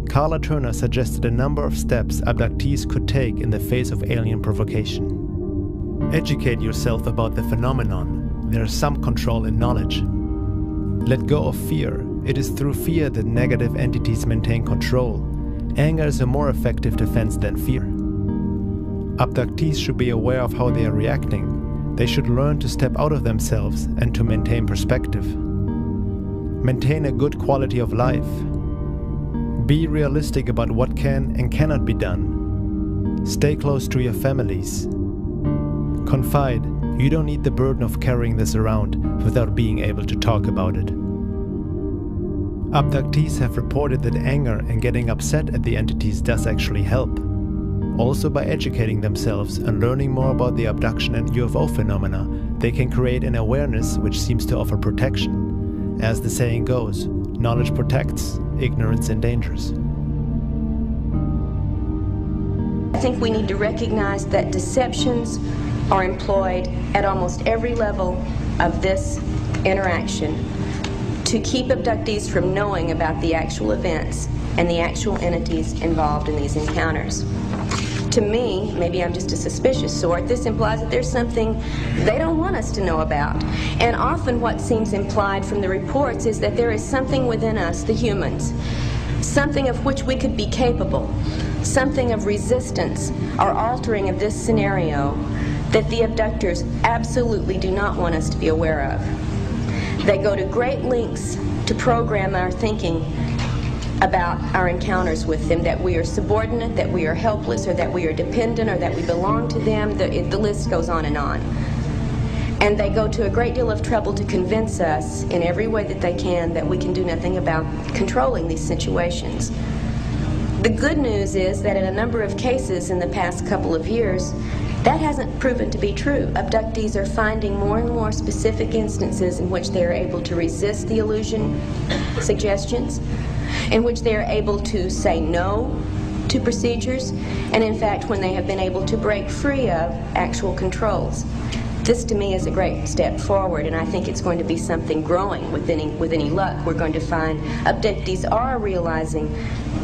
Carla Turner suggested a number of steps abductees could take in the face of alien provocation. Educate yourself about the phenomenon. There is some control in knowledge. Let go of fear. It is through fear that negative entities maintain control. Anger is a more effective defense than fear. Abductees should be aware of how they are reacting. They should learn to step out of themselves and to maintain perspective. Maintain a good quality of life. Be realistic about what can and cannot be done. Stay close to your families. Confide. You don't need the burden of carrying this around without being able to talk about it. Abductees have reported that anger and getting upset at the entities does actually help. Also, by educating themselves and learning more about the abduction and UFO phenomena, they can create an awareness which seems to offer protection. As the saying goes, knowledge protects, ignorance endangers. I think we need to recognize that deceptions are employed at almost every level of this interaction to keep abductees from knowing about the actual events and the actual entities involved in these encounters. To me, maybe I'm just a suspicious sort, this implies that there's something they don't want us to know about. And often what seems implied from the reports is that there is something within us, the humans, something of which we could be capable, something of resistance or altering of this scenario that the abductors absolutely do not want us to be aware of. They go to great lengths to program our thinking about our encounters with them, that we are subordinate, that we are helpless, or that we are dependent, or that we belong to them. The list goes on. And they go to a great deal of trouble to convince us in every way that they can that we can do nothing about controlling these situations. The good news is that in a number of cases in the past couple of years, that hasn't proven to be true. Abductees are finding more and more specific instances in which they are able to resist the illusion suggestions, in which they are able to say no to procedures, and in fact when they have been able to break free of actual controls. This to me is a great step forward, and I think it's going to be something growing with any luck. We're going to find abductees are realizing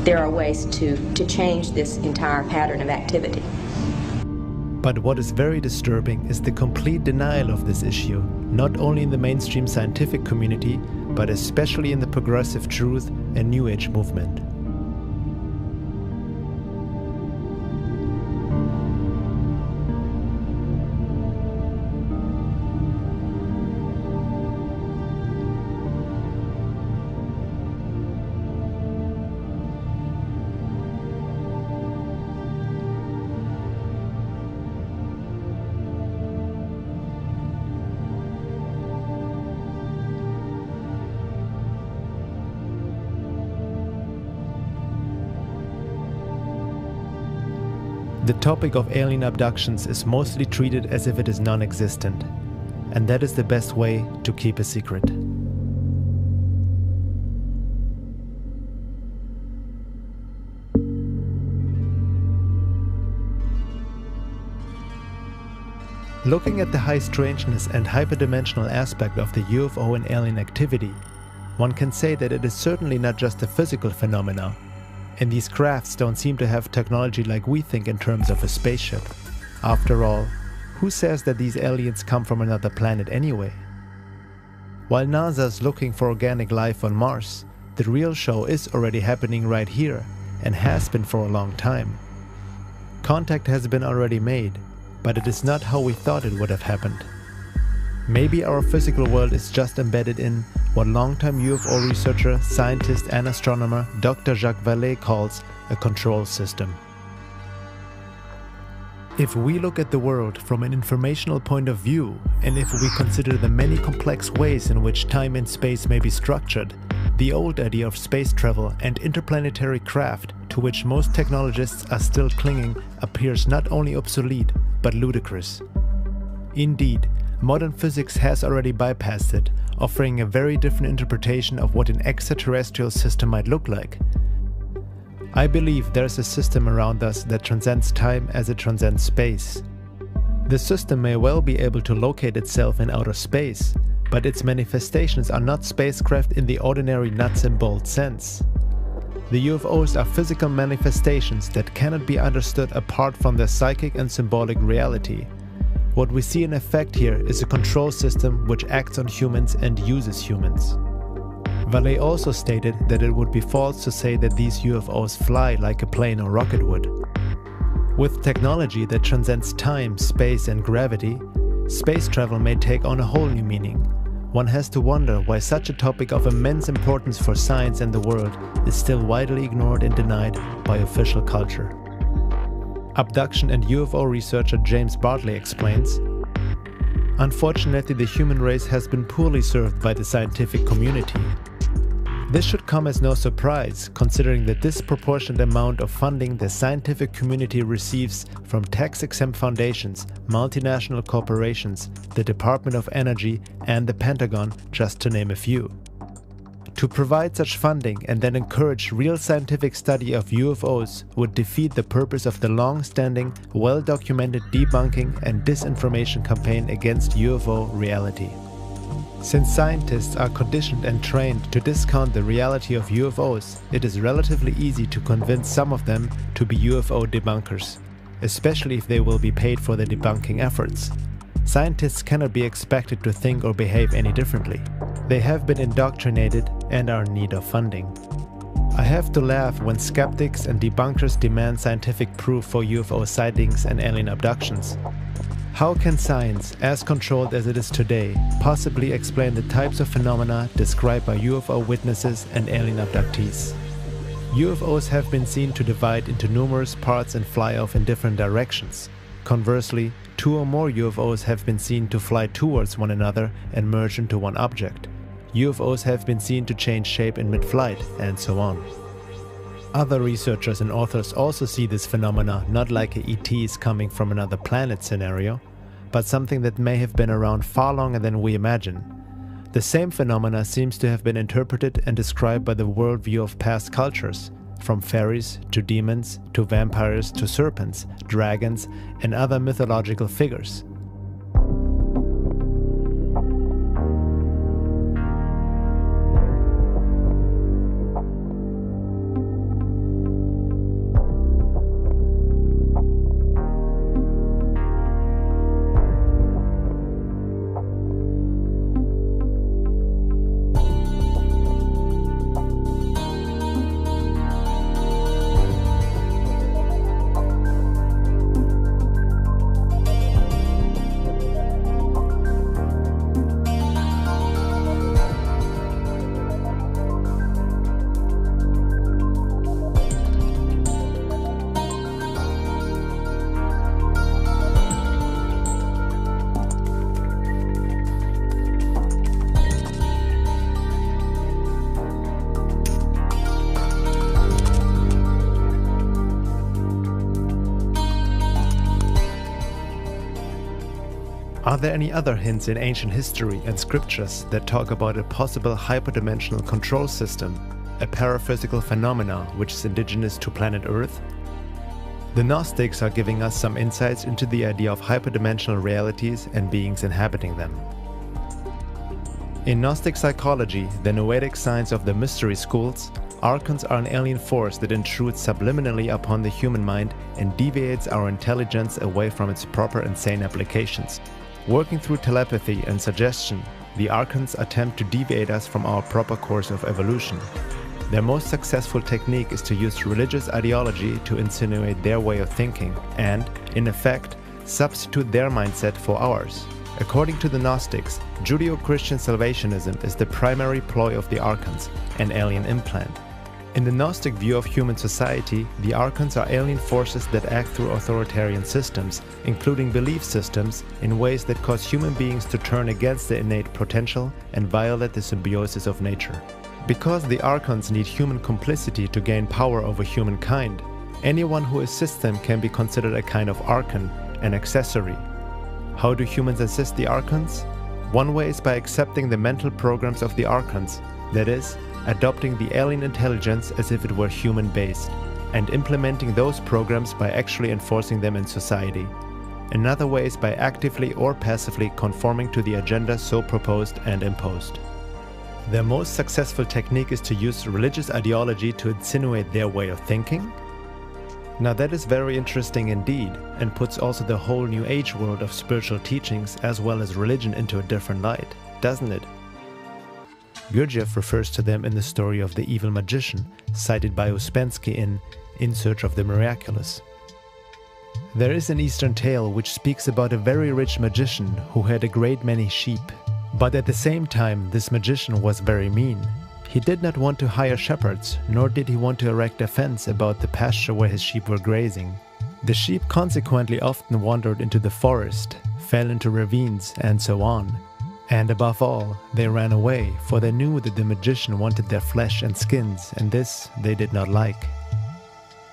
there are ways to change this entire pattern of activity. But what is very disturbing is the complete denial of this issue, not only in the mainstream scientific community, but especially in the progressive truth and New Age movement. The topic of alien abductions is mostly treated as if it is non-existent, and that is the best way to keep a secret. Looking at the high strangeness and hyperdimensional aspect of the UFO and alien activity, one can say that it is certainly not just a physical phenomena. And these crafts don't seem to have technology like we think in terms of a spaceship. After all, who says that these aliens come from another planet anyway? While NASA is looking for organic life on Mars, the real show is already happening right here and has been for a long time. Contact has been already made, but it is not how we thought it would have happened. Maybe our physical world is just embedded in what longtime UFO researcher, scientist and astronomer Dr. Jacques Vallée calls a control system. If we look at the world from an informational point of view, and if we consider the many complex ways in which time and space may be structured, The old idea of space travel and interplanetary craft, to which most technologists are still clinging, appears not only obsolete, but ludicrous. Indeed, modern physics has already bypassed it, offering a very different interpretation of what an extraterrestrial system might look like. I believe there is a system around us that transcends time as it transcends space. The system may well be able to locate itself in outer space, but its manifestations are not spacecraft in the ordinary nuts and bolts sense. The UFOs are physical manifestations that cannot be understood apart from their psychic and symbolic reality. What we see in effect here is a control system which acts on humans and uses humans. Vallée also stated that it would be false to say that these UFOs fly like a plane or rocket would. With technology that transcends time, space and gravity, space travel may take on a whole new meaning. One has to wonder why such a topic of immense importance for science and the world is still widely ignored and denied by official culture. Abduction and UFO researcher James Bartley explains, "Unfortunately, the human race has been poorly served by the scientific community. This should come as no surprise, considering the disproportionate amount of funding the scientific community receives from tax-exempt foundations, multinational corporations, the Department of Energy, and the Pentagon, just to name a few. To provide such funding and then encourage real scientific study of UFOs would defeat the purpose of the long-standing, well-documented debunking and disinformation campaign against UFO reality. Since scientists are conditioned and trained to discount the reality of UFOs, it is relatively easy to convince some of them to be UFO debunkers, especially if they will be paid for their debunking efforts. Scientists cannot be expected to think or behave any differently. They have been indoctrinated and are in need of funding. I have to laugh when skeptics and debunkers demand scientific proof for UFO sightings and alien abductions. How can science, as controlled as it is today, possibly explain the types of phenomena described by UFO witnesses and alien abductees? UFOs have been seen to divide into numerous parts and fly off in different directions. Conversely, 2 or more UFOs have been seen to fly towards one another and merge into one object. UFOs have been seen to change shape in mid-flight, and so on. Other researchers and authors also see this phenomena not like a ETs coming from another planet scenario, but something that may have been around far longer than we imagine. The same phenomena seems to have been interpreted and described by the worldview of past cultures, from fairies to demons to vampires to serpents, dragons, and other mythological figures. Are there any other hints in ancient history and scriptures that talk about a possible hyperdimensional control system, a paraphysical phenomena which is indigenous to planet Earth? The Gnostics are giving us some insights into the idea of hyperdimensional realities and beings inhabiting them. In Gnostic psychology, the Noetic science of the mystery schools, archons are an alien force that intrudes subliminally upon the human mind and deviates our intelligence away from its proper and sane applications. Working through telepathy and suggestion, the archons attempt to deviate us from our proper course of evolution. Their most successful technique is to use religious ideology to insinuate their way of thinking and, in effect, substitute their mindset for ours. According to the Gnostics, Judeo-Christian salvationism is the primary ploy of the archons, an alien implant. In the Gnostic view of human society, the archons are alien forces that act through authoritarian systems, including belief systems, in ways that cause human beings to turn against their innate potential and violate the symbiosis of nature. Because the Archons need human complicity to gain power over humankind, anyone who assists them can be considered a kind of Archon, an accessory. How do humans assist the Archons? One way is by accepting the mental programs of the Archons, that is, adopting the alien intelligence as if it were human-based, and implementing those programs by actually enforcing them in society. Another way is by actively or passively conforming to the agenda so proposed and imposed. Their most successful technique is to use religious ideology to insinuate their way of thinking. Now that is very interesting indeed, and puts also the whole New Age world of spiritual teachings as well as religion into a different light, doesn't it? Gurdjieff refers to them in the story of the evil magician, cited by Ouspensky in Search of the Miraculous. There is an Eastern tale which speaks about a very rich magician who had a great many sheep. But at the same time, this magician was very mean. He did not want to hire shepherds, nor did he want to erect a fence about the pasture where his sheep were grazing. The sheep consequently often wandered into the forest, fell into ravines, and so on. And above all, they ran away, for they knew that the magician wanted their flesh and skins, and this they did not like.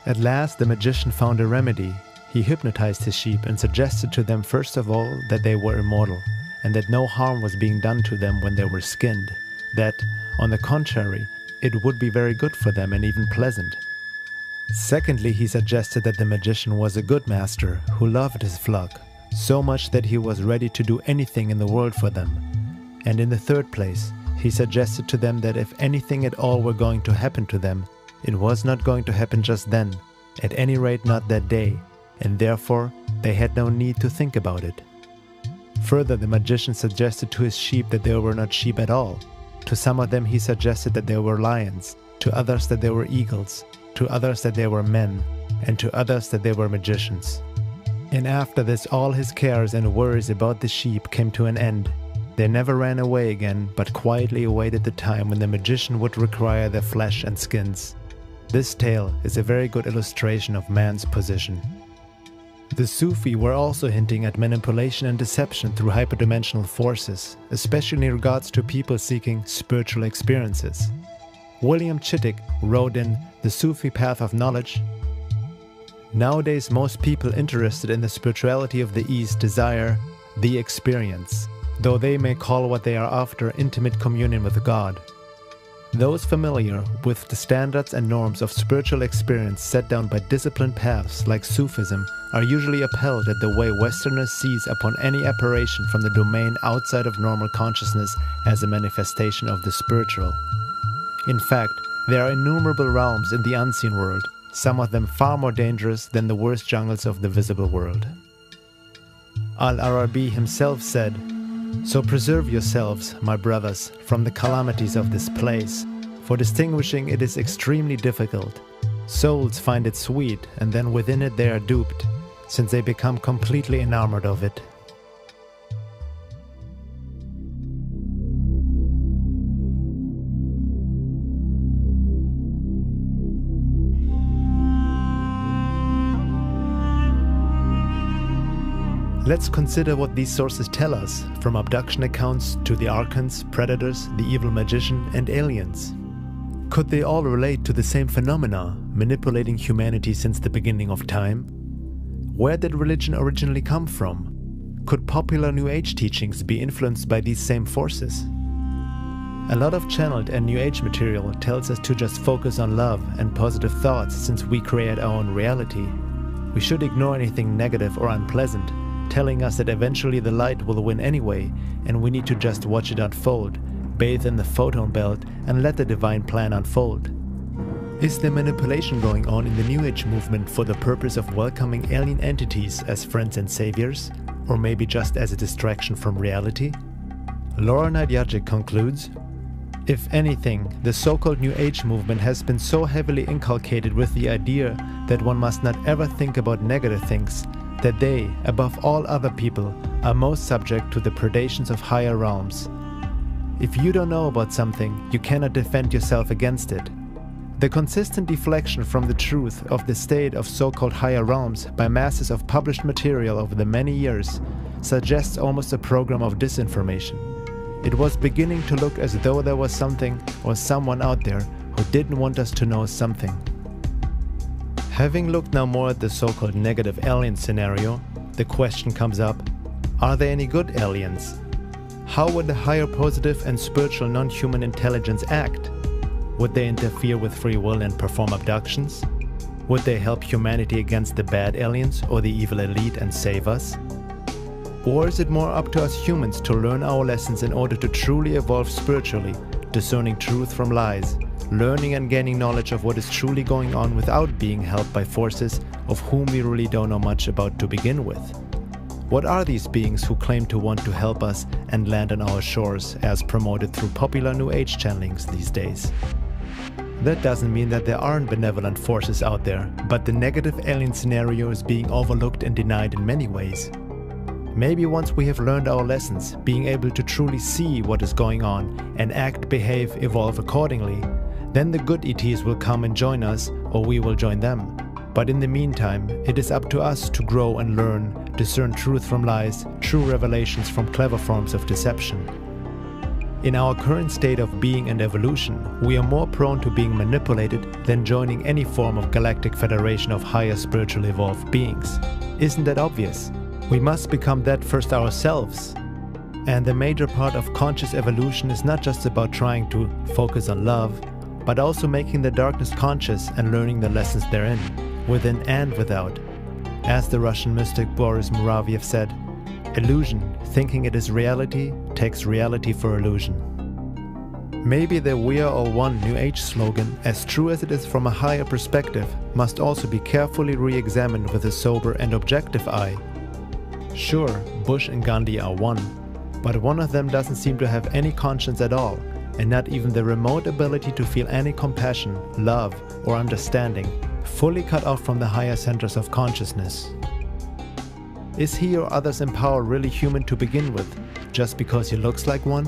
At last the magician found a remedy. He hypnotized his sheep and suggested to them first of all that they were immortal, and that no harm was being done to them when they were skinned, that, on the contrary, it would be very good for them and even pleasant. Secondly, he suggested that the magician was a good master who loved his flock, so much that he was ready to do anything in the world for them. And in the third place, he suggested to them that if anything at all were going to happen to them, it was not going to happen just then, at any rate not that day, and therefore they had no need to think about it. Further, the magician suggested to his sheep that they were not sheep at all. To some of them he suggested that they were lions, to others that they were eagles, to others that they were men, and to others that they were magicians. And after this all his cares and worries about the sheep came to an end. They never ran away again, but quietly awaited the time when the magician would require their flesh and skins. This tale is a very good illustration of man's position. The Sufi were also hinting at manipulation and deception through hyperdimensional forces, especially in regards to people seeking spiritual experiences. William Chittick wrote in The Sufi Path of Knowledge, "Nowadays most people interested in the spirituality of the East desire the experience, though they may call what they are after intimate communion with God. Those familiar with the standards and norms of spiritual experience set down by disciplined paths like Sufism are usually appalled at the way Westerners seize upon any apparition from the domain outside of normal consciousness as a manifestation of the spiritual. In fact, there are innumerable realms in the unseen world, some of them far more dangerous than the worst jungles of the visible world." Al-Arabi himself said, "So preserve yourselves, my brothers, from the calamities of this place, for distinguishing it is extremely difficult. Souls find it sweet, and then within it they are duped, since they become completely enamored of it." Let's consider what these sources tell us, from abduction accounts to the Archons, predators, the evil magician, and aliens. Could they all relate to the same phenomena, manipulating humanity since the beginning of time? Where did religion originally come from? Could popular New Age teachings be influenced by these same forces? A lot of channeled and New Age material tells us to just focus on love and positive thoughts since we create our own reality. We should ignore anything negative or unpleasant, telling us that eventually the light will win anyway, and we need to just watch it unfold, bathe in the photon belt, and let the divine plan unfold. Is there manipulation going on in the New Age movement for the purpose of welcoming alien entities as friends and saviors, or maybe just as a distraction from reality? Laura Nadjajic concludes, "If anything, the so-called New Age movement has been so heavily inculcated with the idea that one must not ever think about negative things, that they, above all other people, are most subject to the predations of higher realms. If you don't know about something, you cannot defend yourself against it. The consistent deflection from the truth of the state of so-called higher realms by masses of published material over the many years suggests almost a program of disinformation. it was beginning to look as though there was something or someone out there who didn't want us to know something. Having looked now more at the so-called negative alien scenario, the question comes up, are there any good aliens? How would the higher positive and spiritual non-human intelligence act? Would they interfere with free will and perform abductions? Would they help humanity against the bad aliens or the evil elite and save us? Or is it more up to us humans to learn our lessons in order to truly evolve spiritually, discerning truth from lies, learning and gaining knowledge of what is truly going on without being held by forces of whom we really don't know much about to begin with? What are these beings who claim to want to help us and land on our shores as promoted through popular New Age channelings these days? That doesn't mean that there aren't benevolent forces out there, but the negative alien scenario is being overlooked and denied in many ways. Maybe once we have learned our lessons, being able to truly see what is going on and act, behave, evolve accordingly, then the good ETs will come and join us, or we will join them. But in the meantime, it is up to us to grow and learn, discern truth from lies, true revelations from clever forms of deception. In our current state of being and evolution, we are more prone to being manipulated than joining any form of galactic federation of higher spiritually evolved beings. Isn't that obvious? We must become that first ourselves. And the major part of conscious evolution is not just about trying to focus on love, but also making the darkness conscious and learning the lessons therein, within and without. As the Russian mystic Boris Muravyev said, illusion, thinking it is reality, takes reality for illusion. Maybe the "We are all one" New Age slogan, as true as it is from a higher perspective, must also be carefully re-examined with a sober and objective eye. Sure, Bush and Gandhi are one, but one of them doesn't seem to have any conscience at all, and not even the remote ability to feel any compassion, love, or understanding, fully cut off from the higher centers of consciousness. Is he or others in power really human to begin with, just because he looks like one?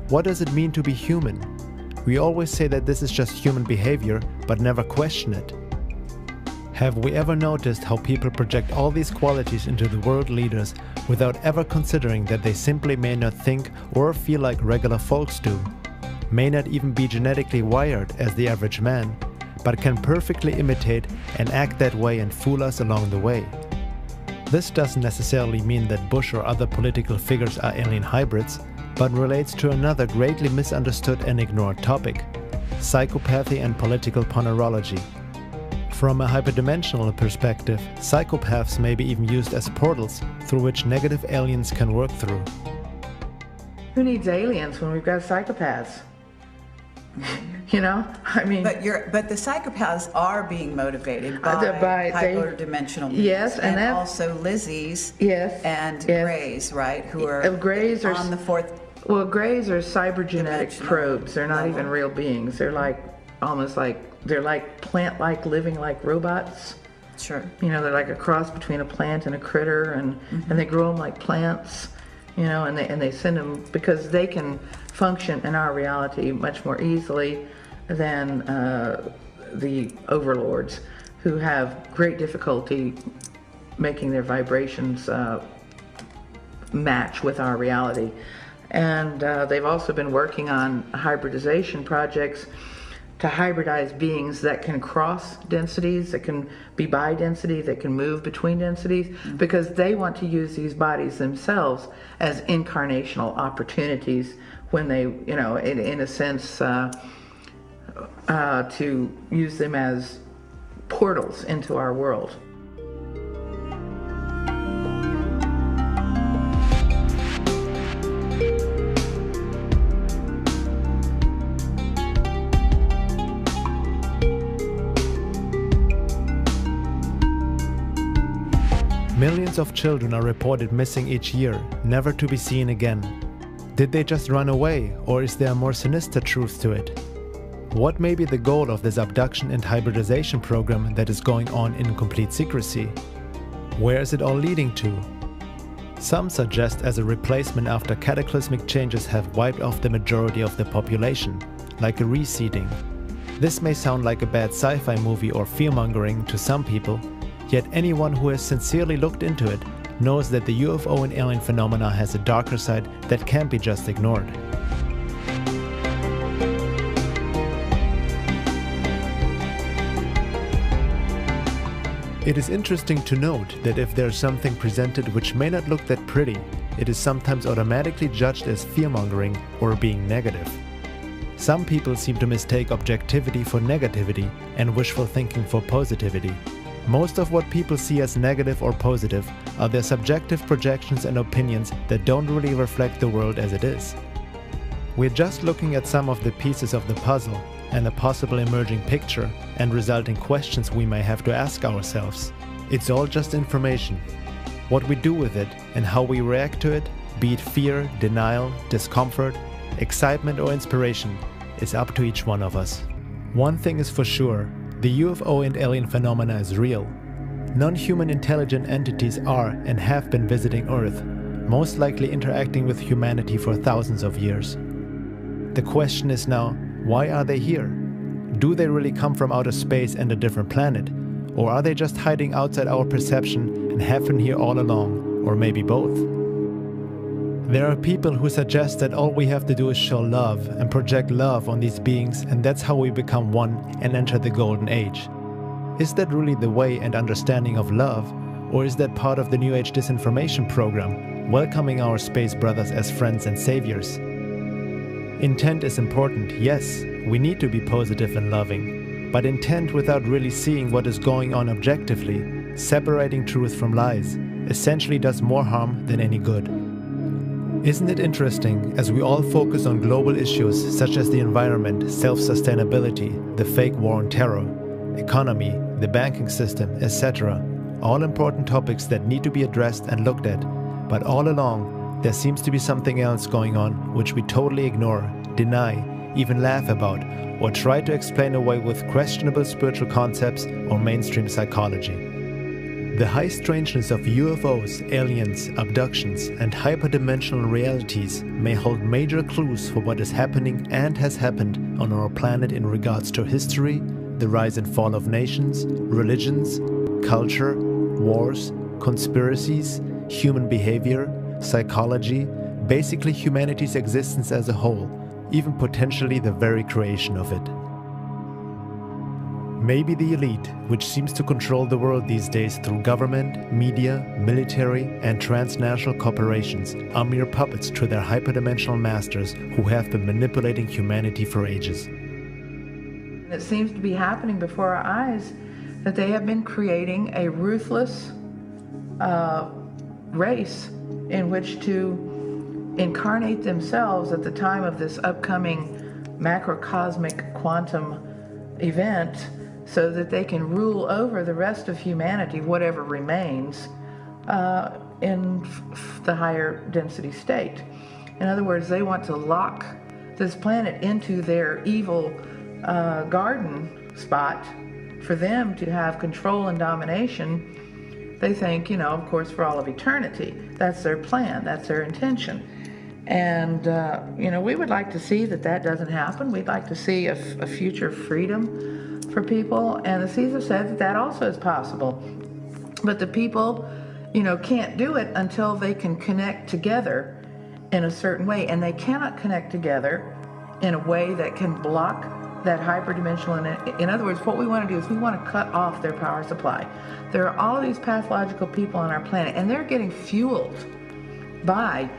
What does it mean to be human? We always say that this is just human behavior, but never question it. Have we ever noticed how people project all these qualities into the world leaders without ever considering that they simply may not think or feel like regular folks do, may not even be genetically wired as the average man, but can perfectly imitate and act that way and fool us along the way? This doesn't necessarily mean that Bush or other political figures are alien hybrids, but relates to another greatly misunderstood and ignored topic: psychopathy and political ponerology. From a hyperdimensional perspective, psychopaths may be even used as portals through which negative aliens can work through. Who needs aliens when we've got psychopaths? You know, I mean... But the psychopaths are being motivated by hyperdimensional beings. Yes, and also Lizzie's and Greys, right? Who are Greys are on the fourth... Well, Greys are cybergenetic probes. They're not even real beings. They're like, almost like, they're like plant-like, living like robots. Sure. You know, they're like a cross between a plant and a critter, and they grow them like plants. You know, and they send them because they can function in our reality much more easily than the overlords, who have great difficulty making their vibrations match with our reality. And they've also been working on hybridization projects to hybridize beings that can cross densities, that can be bi-density, that can move between densities, because they want to use these bodies themselves as incarnational opportunities when they, you know, in a sense, to use them as portals into our world. Millions of children are reported missing each year, never to be seen again. Did they just run away, or is there a more sinister truth to it? What may be the goal of this abduction and hybridization program that is going on in complete secrecy? Where is it all leading to? Some suggest as a replacement after cataclysmic changes have wiped off the majority of the population, like a reseeding. This may sound like a bad sci-fi movie or fear-mongering to some people, yet anyone who has sincerely looked into it knows that the UFO and alien phenomena has a darker side that can't be just ignored. It is interesting to note that if there's something presented which may not look that pretty, it is sometimes automatically judged as fear-mongering or being negative. Some people seem to mistake objectivity for negativity and wishful thinking for positivity. Most of what people see as negative or positive are their subjective projections and opinions that don't really reflect the world as it is. We're just looking at some of the pieces of the puzzle and a possible emerging picture and resulting questions we may have to ask ourselves. It's all just information. What we do with it and how we react to it, be it fear, denial, discomfort, excitement or inspiration, is up to each one of us. One thing is for sure, the UFO and alien phenomena is real. Non-human intelligent entities are and have been visiting Earth, most likely interacting with humanity for thousands of years. The question is now, why are they here? Do they really come from outer space and a different planet? Or are they just hiding outside our perception and have been here all along, or maybe both? There are people who suggest that all we have to do is show love and project love on these beings, and that's how we become one and enter the golden age. Is that really the way and understanding of love, or is that part of the New Age disinformation program, welcoming our space brothers as friends and saviors? Intent is important, yes, we need to be positive and loving, but intent without really seeing what is going on objectively, separating truth from lies, essentially does more harm than any good. Isn't it interesting, as we all focus on global issues such as the environment, self-sustainability, the fake war on terror, economy, the banking system, etc., all important topics that need to be addressed and looked at, but all along, there seems to be something else going on which we totally ignore, deny, even laugh about, or try to explain away with questionable spiritual concepts or mainstream psychology. The high strangeness of UFOs, aliens, abductions, and hyperdimensional realities may hold major clues for what is happening and has happened on our planet in regards to history, the rise and fall of nations, religions, culture, wars, conspiracies, human behavior, psychology, basically humanity's existence as a whole, even potentially the very creation of it. Maybe the elite, which seems to control the world these days through government, media, military, and transnational corporations, are mere puppets to their hyperdimensional masters who have been manipulating humanity for ages. It seems to be happening before our eyes that they have been creating a ruthless race in which to incarnate themselves at the time of this upcoming macrocosmic quantum event so that they can rule over the rest of humanity, whatever remains, in the higher density state. In other words, they want to lock this planet into their evil garden spot for them to have control and domination. They think, of course, for all of eternity. That's their plan, that's their intention. And, we would like to see that doesn't happen. We'd like to see a future freedom for people. And the Caesar said that also is possible. But the people, can't do it until they can connect together in a certain way. And they cannot connect together in a way that can block that hyperdimensional. In other words, what we want to do is we want to cut off their power supply. There are all of these pathological people on our planet, and they're getting fueled by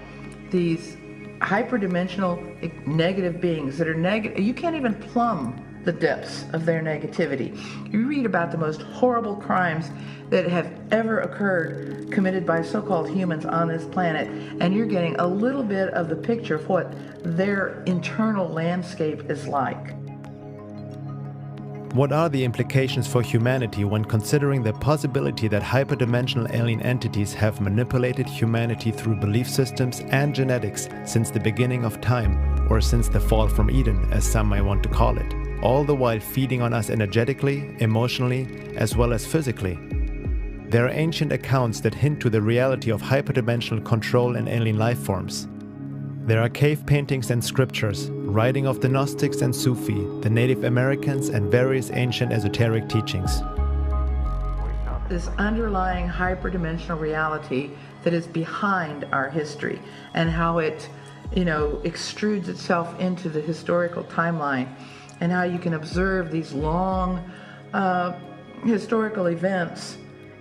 these hyperdimensional negative beings that are negative. You can't even plumb the depths of their negativity. You read about the most horrible crimes that have ever occurred committed by so-called humans on this planet, and you're getting a little bit of the picture of what their internal landscape is like. What are the implications for humanity when considering the possibility that hyperdimensional alien entities have manipulated humanity through belief systems and genetics since the beginning of time, or since the fall from Eden, as some may want to call it, all the while feeding on us energetically, emotionally, as well as physically? There are ancient accounts that hint to the reality of hyperdimensional control in alien life forms. There are cave paintings and scriptures, writing of the Gnostics and Sufi, the Native Americans, and various ancient esoteric teachings. This underlying hyperdimensional reality that is behind our history and how it, extrudes itself into the historical timeline, and how you can observe these long historical events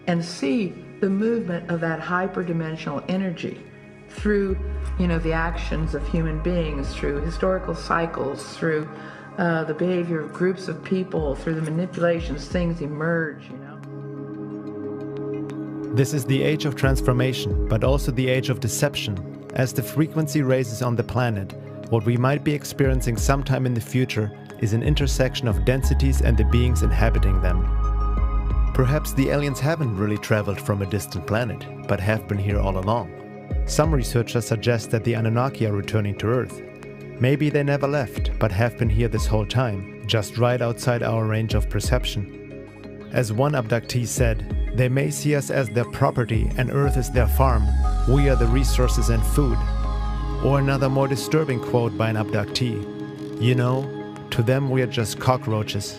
and see the movement of that hyperdimensional energy through, the actions of human beings, through historical cycles, through the behavior of groups of people, through the manipulations, things emerge, This is the age of transformation, but also the age of deception. As the frequency raises on the planet, what we might be experiencing sometime in the future is an intersection of densities and the beings inhabiting them. Perhaps the aliens haven't really traveled from a distant planet, but have been here all along. Some researchers suggest that the Anunnaki are returning to Earth. Maybe they never left, but have been here this whole time, just right outside our range of perception. As one abductee said, they may see us as their property and Earth is their farm. We are the resources and food. Or another more disturbing quote by an abductee. To them we are just cockroaches.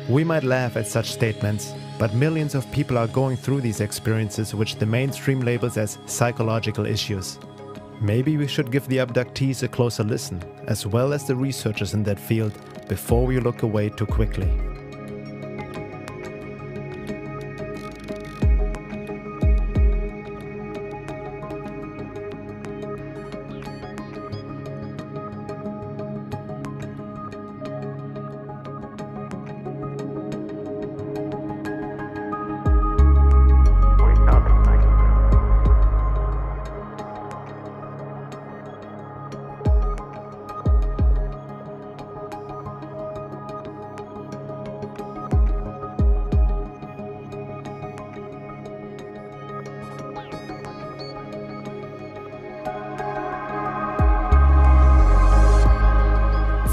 We might laugh at such statements, but millions of people are going through these experiences which the mainstream labels as psychological issues. Maybe we should give the abductees a closer listen, as well as the researchers in that field, before we look away too quickly.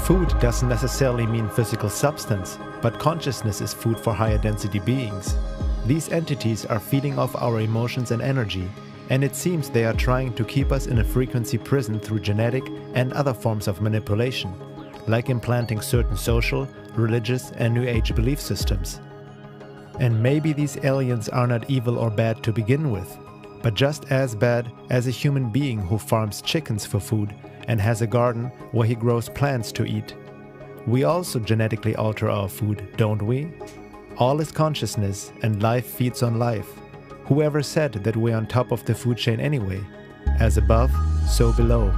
Food doesn't necessarily mean physical substance, but consciousness is food for higher density beings. These entities are feeding off our emotions and energy, and it seems they are trying to keep us in a frequency prison through genetic and other forms of manipulation, like implanting certain social, religious, and New Age belief systems. And maybe these aliens are not evil or bad to begin with, but just as bad as a human being who farms chickens for food and has a garden where he grows plants to eat. We also genetically alter our food, don't we? All is consciousness, and life feeds on life. Whoever said that we're on top of the food chain anyway? As above, so below.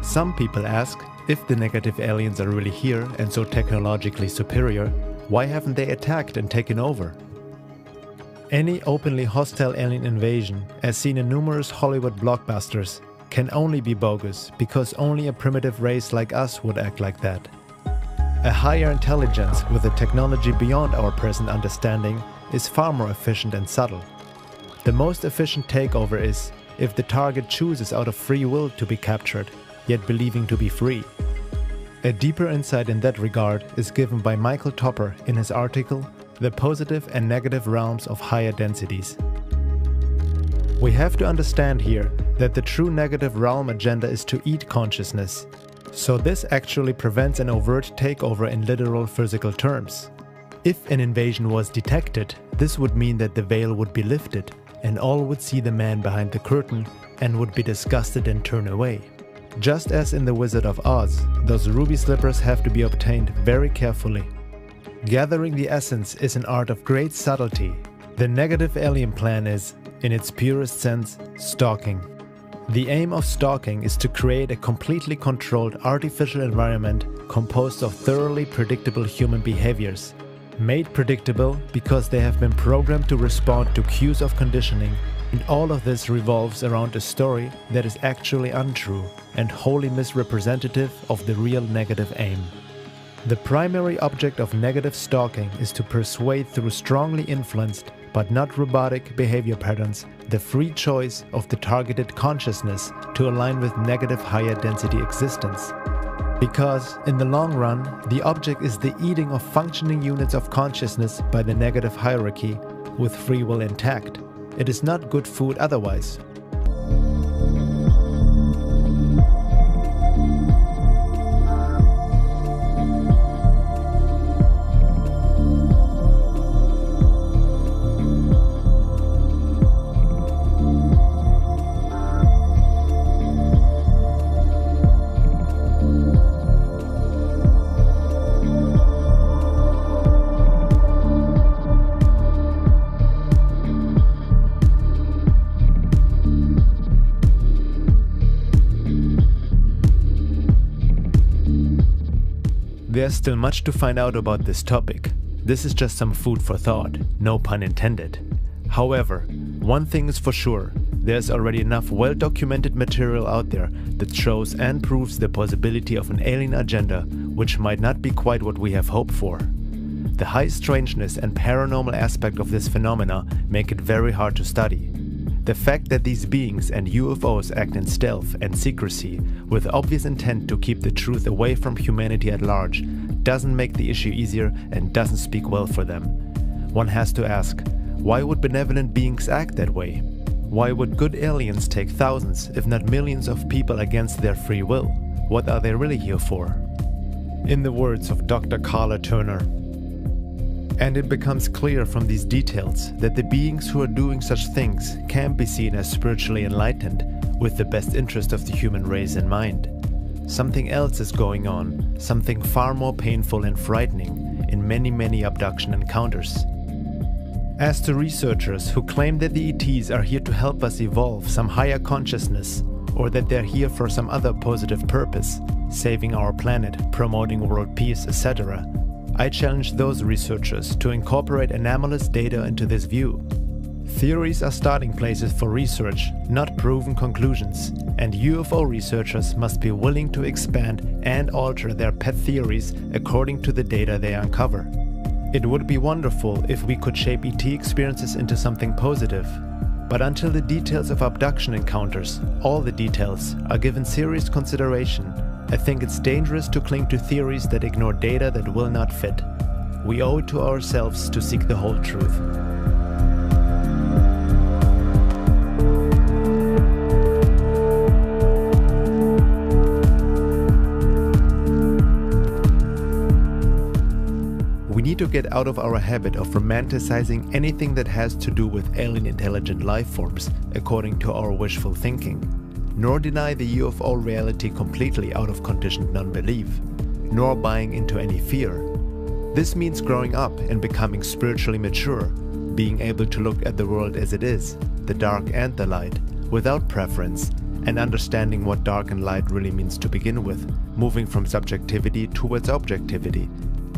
Some people ask, if the negative aliens are really here and so technologically superior, why haven't they attacked and taken over? Any openly hostile alien invasion, as seen in numerous Hollywood blockbusters, can only be bogus because only a primitive race like us would act like that. A higher intelligence with a technology beyond our present understanding is far more efficient and subtle. The most efficient takeover is if the target chooses out of free will to be captured, yet believing to be free. A deeper insight in that regard is given by Michael Topper in his article, The Positive and Negative Realms of Higher Densities. We have to understand here that the true negative realm agenda is to eat consciousness. So this actually prevents an overt takeover in literal physical terms. If an invasion was detected, this would mean that the veil would be lifted and all would see the man behind the curtain and would be disgusted and turn away. Just as in The Wizard of Oz, those ruby slippers have to be obtained very carefully. Gathering the essence is an art of great subtlety. The negative alien plan is, in its purest sense, stalking. The aim of stalking is to create a completely controlled artificial environment composed of thoroughly predictable human behaviors. Made predictable because they have been programmed to respond to cues of conditioning, and all of this revolves around a story that is actually untrue and wholly misrepresentative of the real negative aim. The primary object of negative stalking is to persuade through strongly influenced but not robotic behavior patterns the free choice of the targeted consciousness to align with negative higher density existence. Because, in the long run, the object is the eating of functioning units of consciousness by the negative hierarchy, with free will intact. It is not good food otherwise. There's still much to find out about this topic. This is just some food for thought, no pun intended. However, one thing is for sure, there's already enough well-documented material out there that shows and proves the possibility of an alien agenda, which might not be quite what we have hoped for. The high strangeness and paranormal aspect of this phenomena make it very hard to study. The fact that these beings and UFOs act in stealth and secrecy with obvious intent to keep the truth away from humanity at large doesn't make the issue easier and doesn't speak well for them. One has to ask, why would benevolent beings act that way? Why would good aliens take thousands, if not millions of people against their free will? What are they really here for? In the words of Dr. Carla Turner, and it becomes clear from these details that the beings who are doing such things can be seen as spiritually enlightened, with the best interest of the human race in mind. Something else is going on, something far more painful and frightening in many abduction encounters. As to researchers who claim that the ETs are here to help us evolve some higher consciousness, or that they're here for some other positive purpose, saving our planet, promoting world peace, etc., I challenge those researchers to incorporate anomalous data into this view. Theories are starting places for research, not proven conclusions, and UFO researchers must be willing to expand and alter their pet theories according to the data they uncover. It would be wonderful if we could shape ET experiences into something positive, but until the details of abduction encounters, all the details, are given serious consideration, I think it's dangerous to cling to theories that ignore data that will not fit. We owe it to ourselves to seek the whole truth. We need to get out of our habit of romanticizing anything that has to do with alien intelligent life forms according to our wishful thinking, nor deny the UFO reality completely out of conditioned non-belief, nor buying into any fear. This means growing up and becoming spiritually mature, being able to look at the world as it is, the dark and the light, without preference, and understanding what dark and light really means to begin with, moving from subjectivity towards objectivity,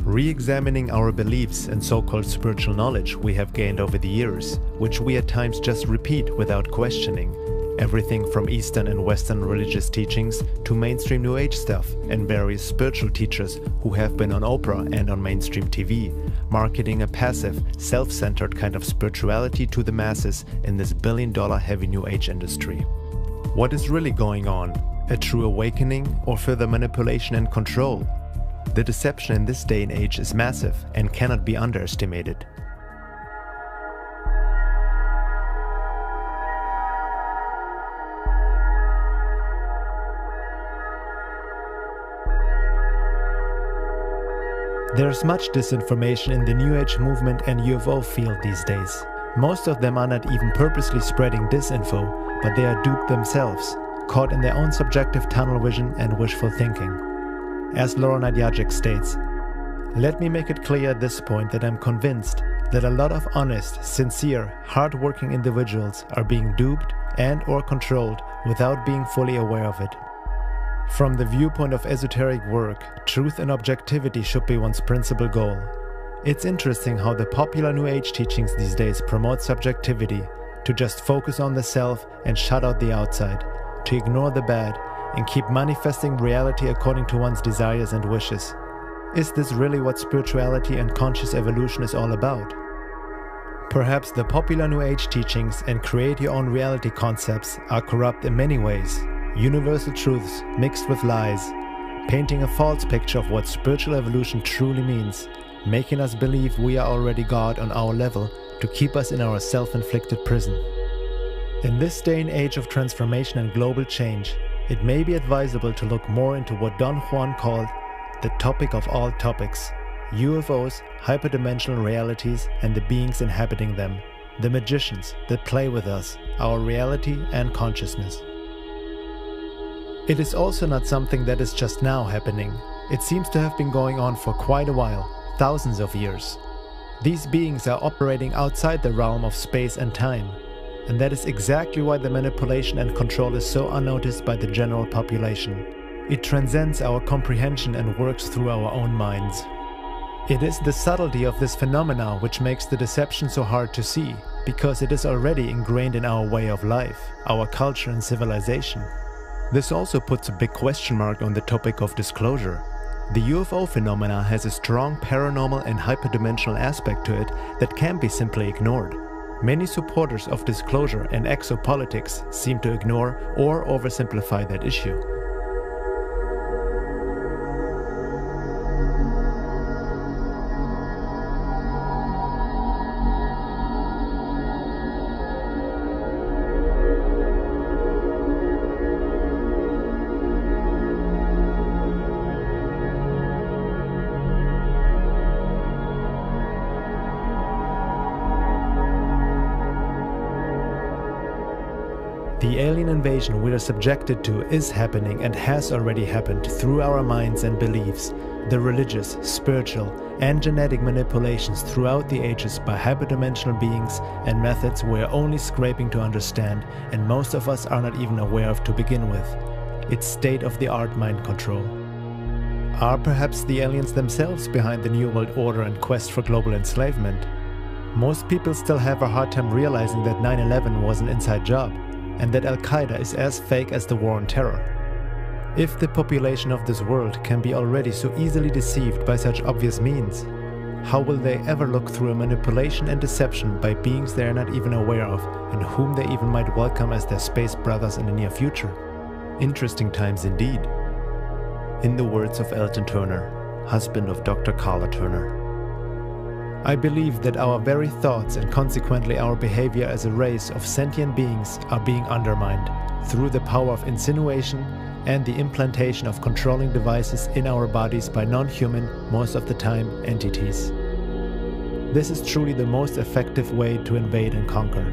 re-examining our beliefs and so-called spiritual knowledge we have gained over the years, which we at times just repeat without questioning. Everything from Eastern and Western religious teachings to mainstream New Age stuff and various spiritual teachers who have been on Oprah and on mainstream TV, marketing a passive, self-centered kind of spirituality to the masses in this billion-dollar heavy New Age industry. What is really going on? A true awakening or further manipulation and control? The deception in this day and age is massive and cannot be underestimated. There's much disinformation in the New Age movement and UFO field these days. Most of them are not even purposely spreading disinfo, but they are duped themselves, caught in their own subjective tunnel vision and wishful thinking. As Laura Nadjajic states, "Let me make it clear at this point that I'm convinced that a lot of honest, sincere, hard-working individuals are being duped and or controlled without being fully aware of it. From the viewpoint of esoteric work, truth and objectivity should be one's principal goal. It's interesting how the popular New Age teachings these days promote subjectivity, to just focus on the self and shut out the outside, to ignore the bad, and keep manifesting reality according to one's desires and wishes. Is this really what spirituality and conscious evolution is all about? Perhaps the popular New Age teachings and create your own reality concepts are corrupt in many ways. Universal truths mixed with lies, painting a false picture of what spiritual evolution truly means, making us believe we are already God on our level to keep us in our self-inflicted prison. In this day and age of transformation and global change, it may be advisable to look more into what Don Juan called the topic of all topics: UFOs, hyperdimensional realities, and the beings inhabiting them, the magicians that play with us, our reality and consciousness. It is also not something that is just now happening. It seems to have been going on for quite a while, thousands of years. These beings are operating outside the realm of space and time, and that is exactly why the manipulation and control is so unnoticed by the general population. It transcends our comprehension and works through our own minds. It is the subtlety of this phenomena which makes the deception so hard to see, because it is already ingrained in our way of life, our culture and civilization. This also puts a big question mark on the topic of disclosure. The UFO phenomena has a strong paranormal and hyperdimensional aspect to it that can't be simply ignored. Many supporters of disclosure and exopolitics seem to ignore or oversimplify that issue. The alien invasion we are subjected to is happening and has already happened through our minds and beliefs, the religious, spiritual, and genetic manipulations throughout the ages by hyperdimensional beings and methods we are only scraping to understand and most of us are not even aware of to begin with. It's state-of-the-art mind control. Are perhaps the aliens themselves behind the New World Order and quest for global enslavement? Most people still have a hard time realizing that 9/11 was an inside job, and that Al-Qaeda is as fake as the war on terror. If the population of this world can be already so easily deceived by such obvious means, how will they ever look through a manipulation and deception by beings they are not even aware of and whom they even might welcome as their space brothers in the near future? Interesting times indeed. In the words of Elton Turner, husband of Dr. Carla Turner. I believe that our very thoughts and consequently our behavior as a race of sentient beings are being undermined through the power of insinuation and the implantation of controlling devices in our bodies by non-human, most of the time, entities. This is truly the most effective way to invade and conquer.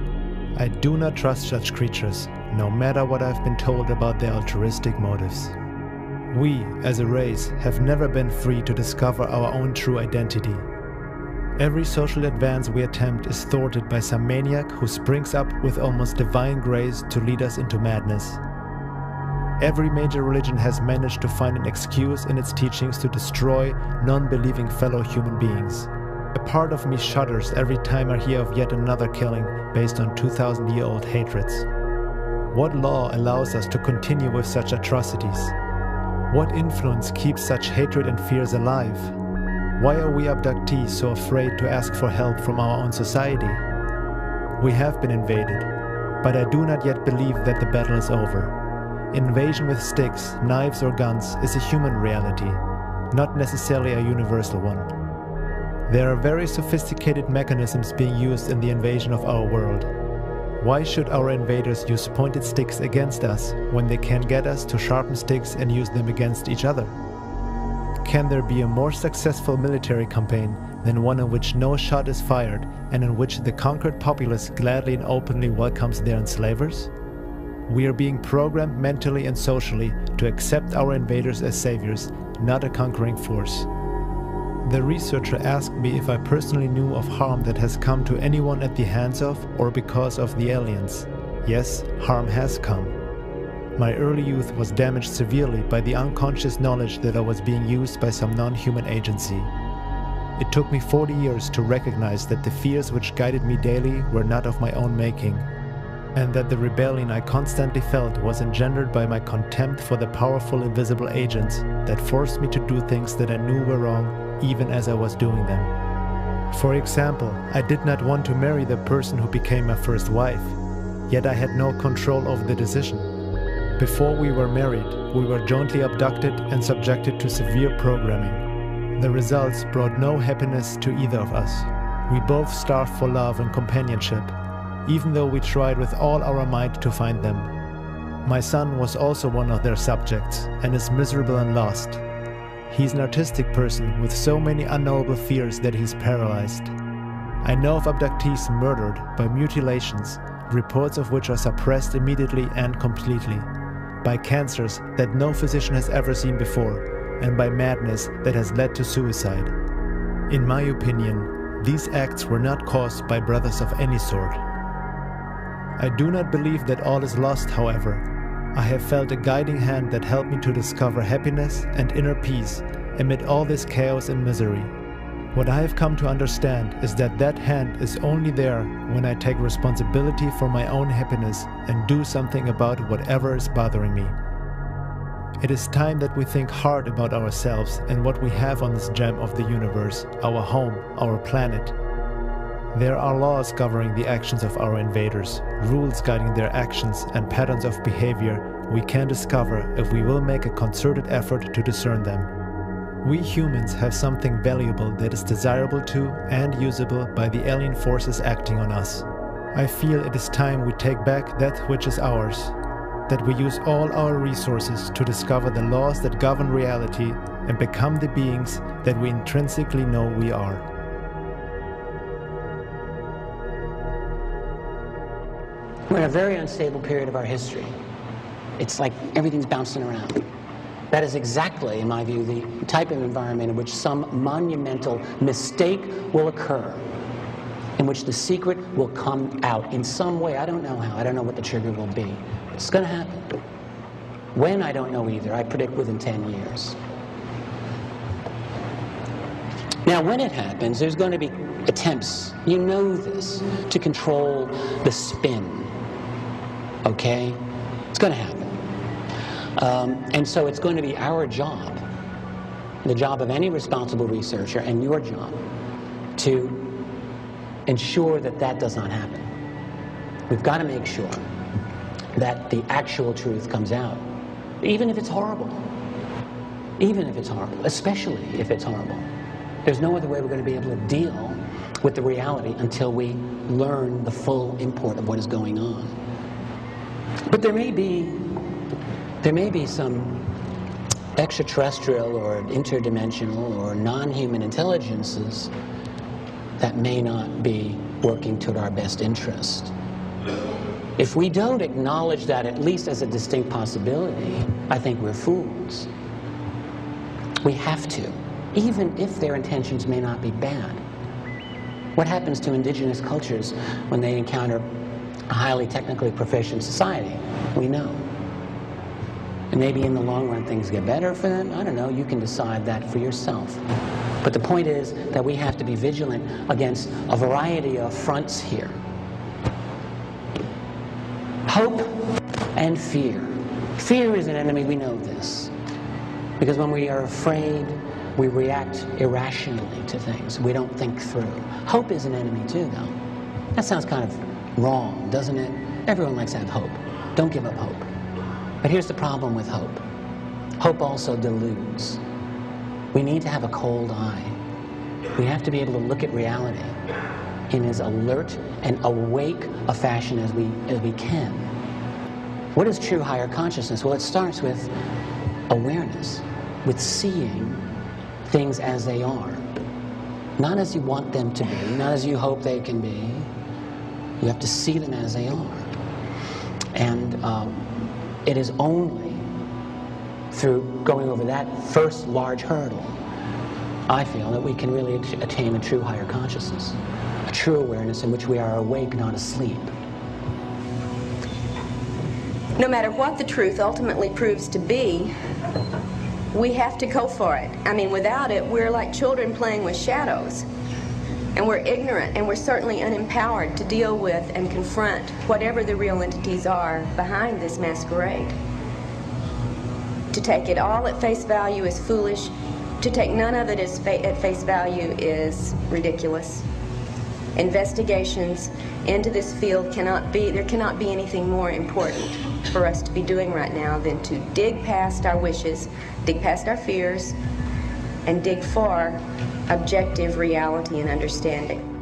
I do not trust such creatures, no matter what I've been told about their altruistic motives. We, as a race, have never been free to discover our own true identity. Every social advance we attempt is thwarted by some maniac who springs up with almost divine grace to lead us into madness. Every major religion has managed to find an excuse in its teachings to destroy non-believing fellow human beings. A part of me shudders every time I hear of yet another killing based on 2,000-year-old hatreds. What law allows us to continue with such atrocities? What influence keeps such hatred and fears alive? Why are we abductees so afraid to ask for help from our own society? We have been invaded, but I do not yet believe that the battle is over. Invasion with sticks, knives or guns is a human reality, not necessarily a universal one. There are very sophisticated mechanisms being used in the invasion of our world. Why should our invaders use pointed sticks against us when they can get us to sharpen sticks and use them against each other? Can there be a more successful military campaign than one in which no shot is fired and in which the conquered populace gladly and openly welcomes their enslavers? We are being programmed mentally and socially to accept our invaders as saviors, not a conquering force. The researcher asked me if I personally knew of harm that has come to anyone at the hands of or because of the aliens. Yes, harm has come. My early youth was damaged severely by the unconscious knowledge that I was being used by some non-human agency. It took me 40 years to recognize that the fears which guided me daily were not of my own making, and that the rebellion I constantly felt was engendered by my contempt for the powerful invisible agents that forced me to do things that I knew were wrong even as I was doing them. For example, I did not want to marry the person who became my first wife, yet I had no control over the decision. Before we were married, we were jointly abducted and subjected to severe programming. The results brought no happiness to either of us. We both starved for love and companionship, even though we tried with all our might to find them. My son was also one of their subjects and is miserable and lost. He's an artistic person with so many unknowable fears that he's paralyzed. I know of abductees murdered by mutilations, reports of which are suppressed immediately and completely, by cancers that no physician has ever seen before, and by madness that has led to suicide. In my opinion, these acts were not caused by brothers of any sort. I do not believe that all is lost, however. I have felt a guiding hand that helped me to discover happiness and inner peace amid all this chaos and misery. What I have come to understand is that that hand is only there when I take responsibility for my own happiness and do something about whatever is bothering me. It is time that we think hard about ourselves and what we have on this gem of the universe, our home, our planet. There are laws governing the actions of our invaders, rules guiding their actions, and patterns of behavior we can discover if we will make a concerted effort to discern them. We humans have something valuable that is desirable to and usable by the alien forces acting on us. I feel it is time we take back that which is ours, that we use all our resources to discover the laws that govern reality and become the beings that we intrinsically know we are. We're in a very unstable period of our history. It's like everything's bouncing around. That is exactly, in my view, the type of environment in which some monumental mistake will occur, in which the secret will come out in some way. I don't know how. I don't know what the trigger will be. It's going to happen. When, I don't know either. I predict within 10 years. Now, when it happens, there's going to be attempts, you know this, to control the spin. Okay? It's going to happen. And so it's going to be our job, the job of any responsible researcher, and your job, to ensure that that does not happen. We've got to make sure that the actual truth comes out, even if it's horrible. Even if it's horrible, especially if it's horrible. There's no other way we're going to be able to deal with the reality until we learn the full import of what is going on. But there may be some extraterrestrial or interdimensional or non-human intelligences that may not be working toward our best interest. If we don't acknowledge that at least as a distinct possibility, I think we're fools. We have to, even if their intentions may not be bad. What happens to indigenous cultures when they encounter a highly technically proficient society? We know. And maybe in the long run things get better for them. I don't know. You can decide that for yourself. But the point is that we have to be vigilant against a variety of fronts here. Hope and fear. Fear is an enemy. We know this. Because when we are afraid, we react irrationally to things. We don't think through. Hope is an enemy too, though. That sounds kind of wrong, doesn't it? Everyone likes to have hope. Don't give up hope. But here's the problem with hope. Hope also deludes. We need to have a cold eye. We have to be able to look at reality in as alert and awake a fashion as we can. What is true higher consciousness? Well, it starts with awareness, with seeing things as they are. Not as you want them to be, not as you hope they can be. You have to see them as they are. And it is only through going over that first large hurdle, I feel, that we can really attain a true higher consciousness, a true awareness in which we are awake, not asleep. No matter what the truth ultimately proves to be, we have to go for it. I mean, without it, we're like children playing with shadows. And we're ignorant, and we're certainly unempowered to deal with and confront whatever the real entities are behind this masquerade. To take it all at face value is foolish. To take none of it at face value is ridiculous. Investigations into this field there cannot be anything more important for us to be doing right now than to dig past our wishes, dig past our fears, and dig for objective reality and understanding.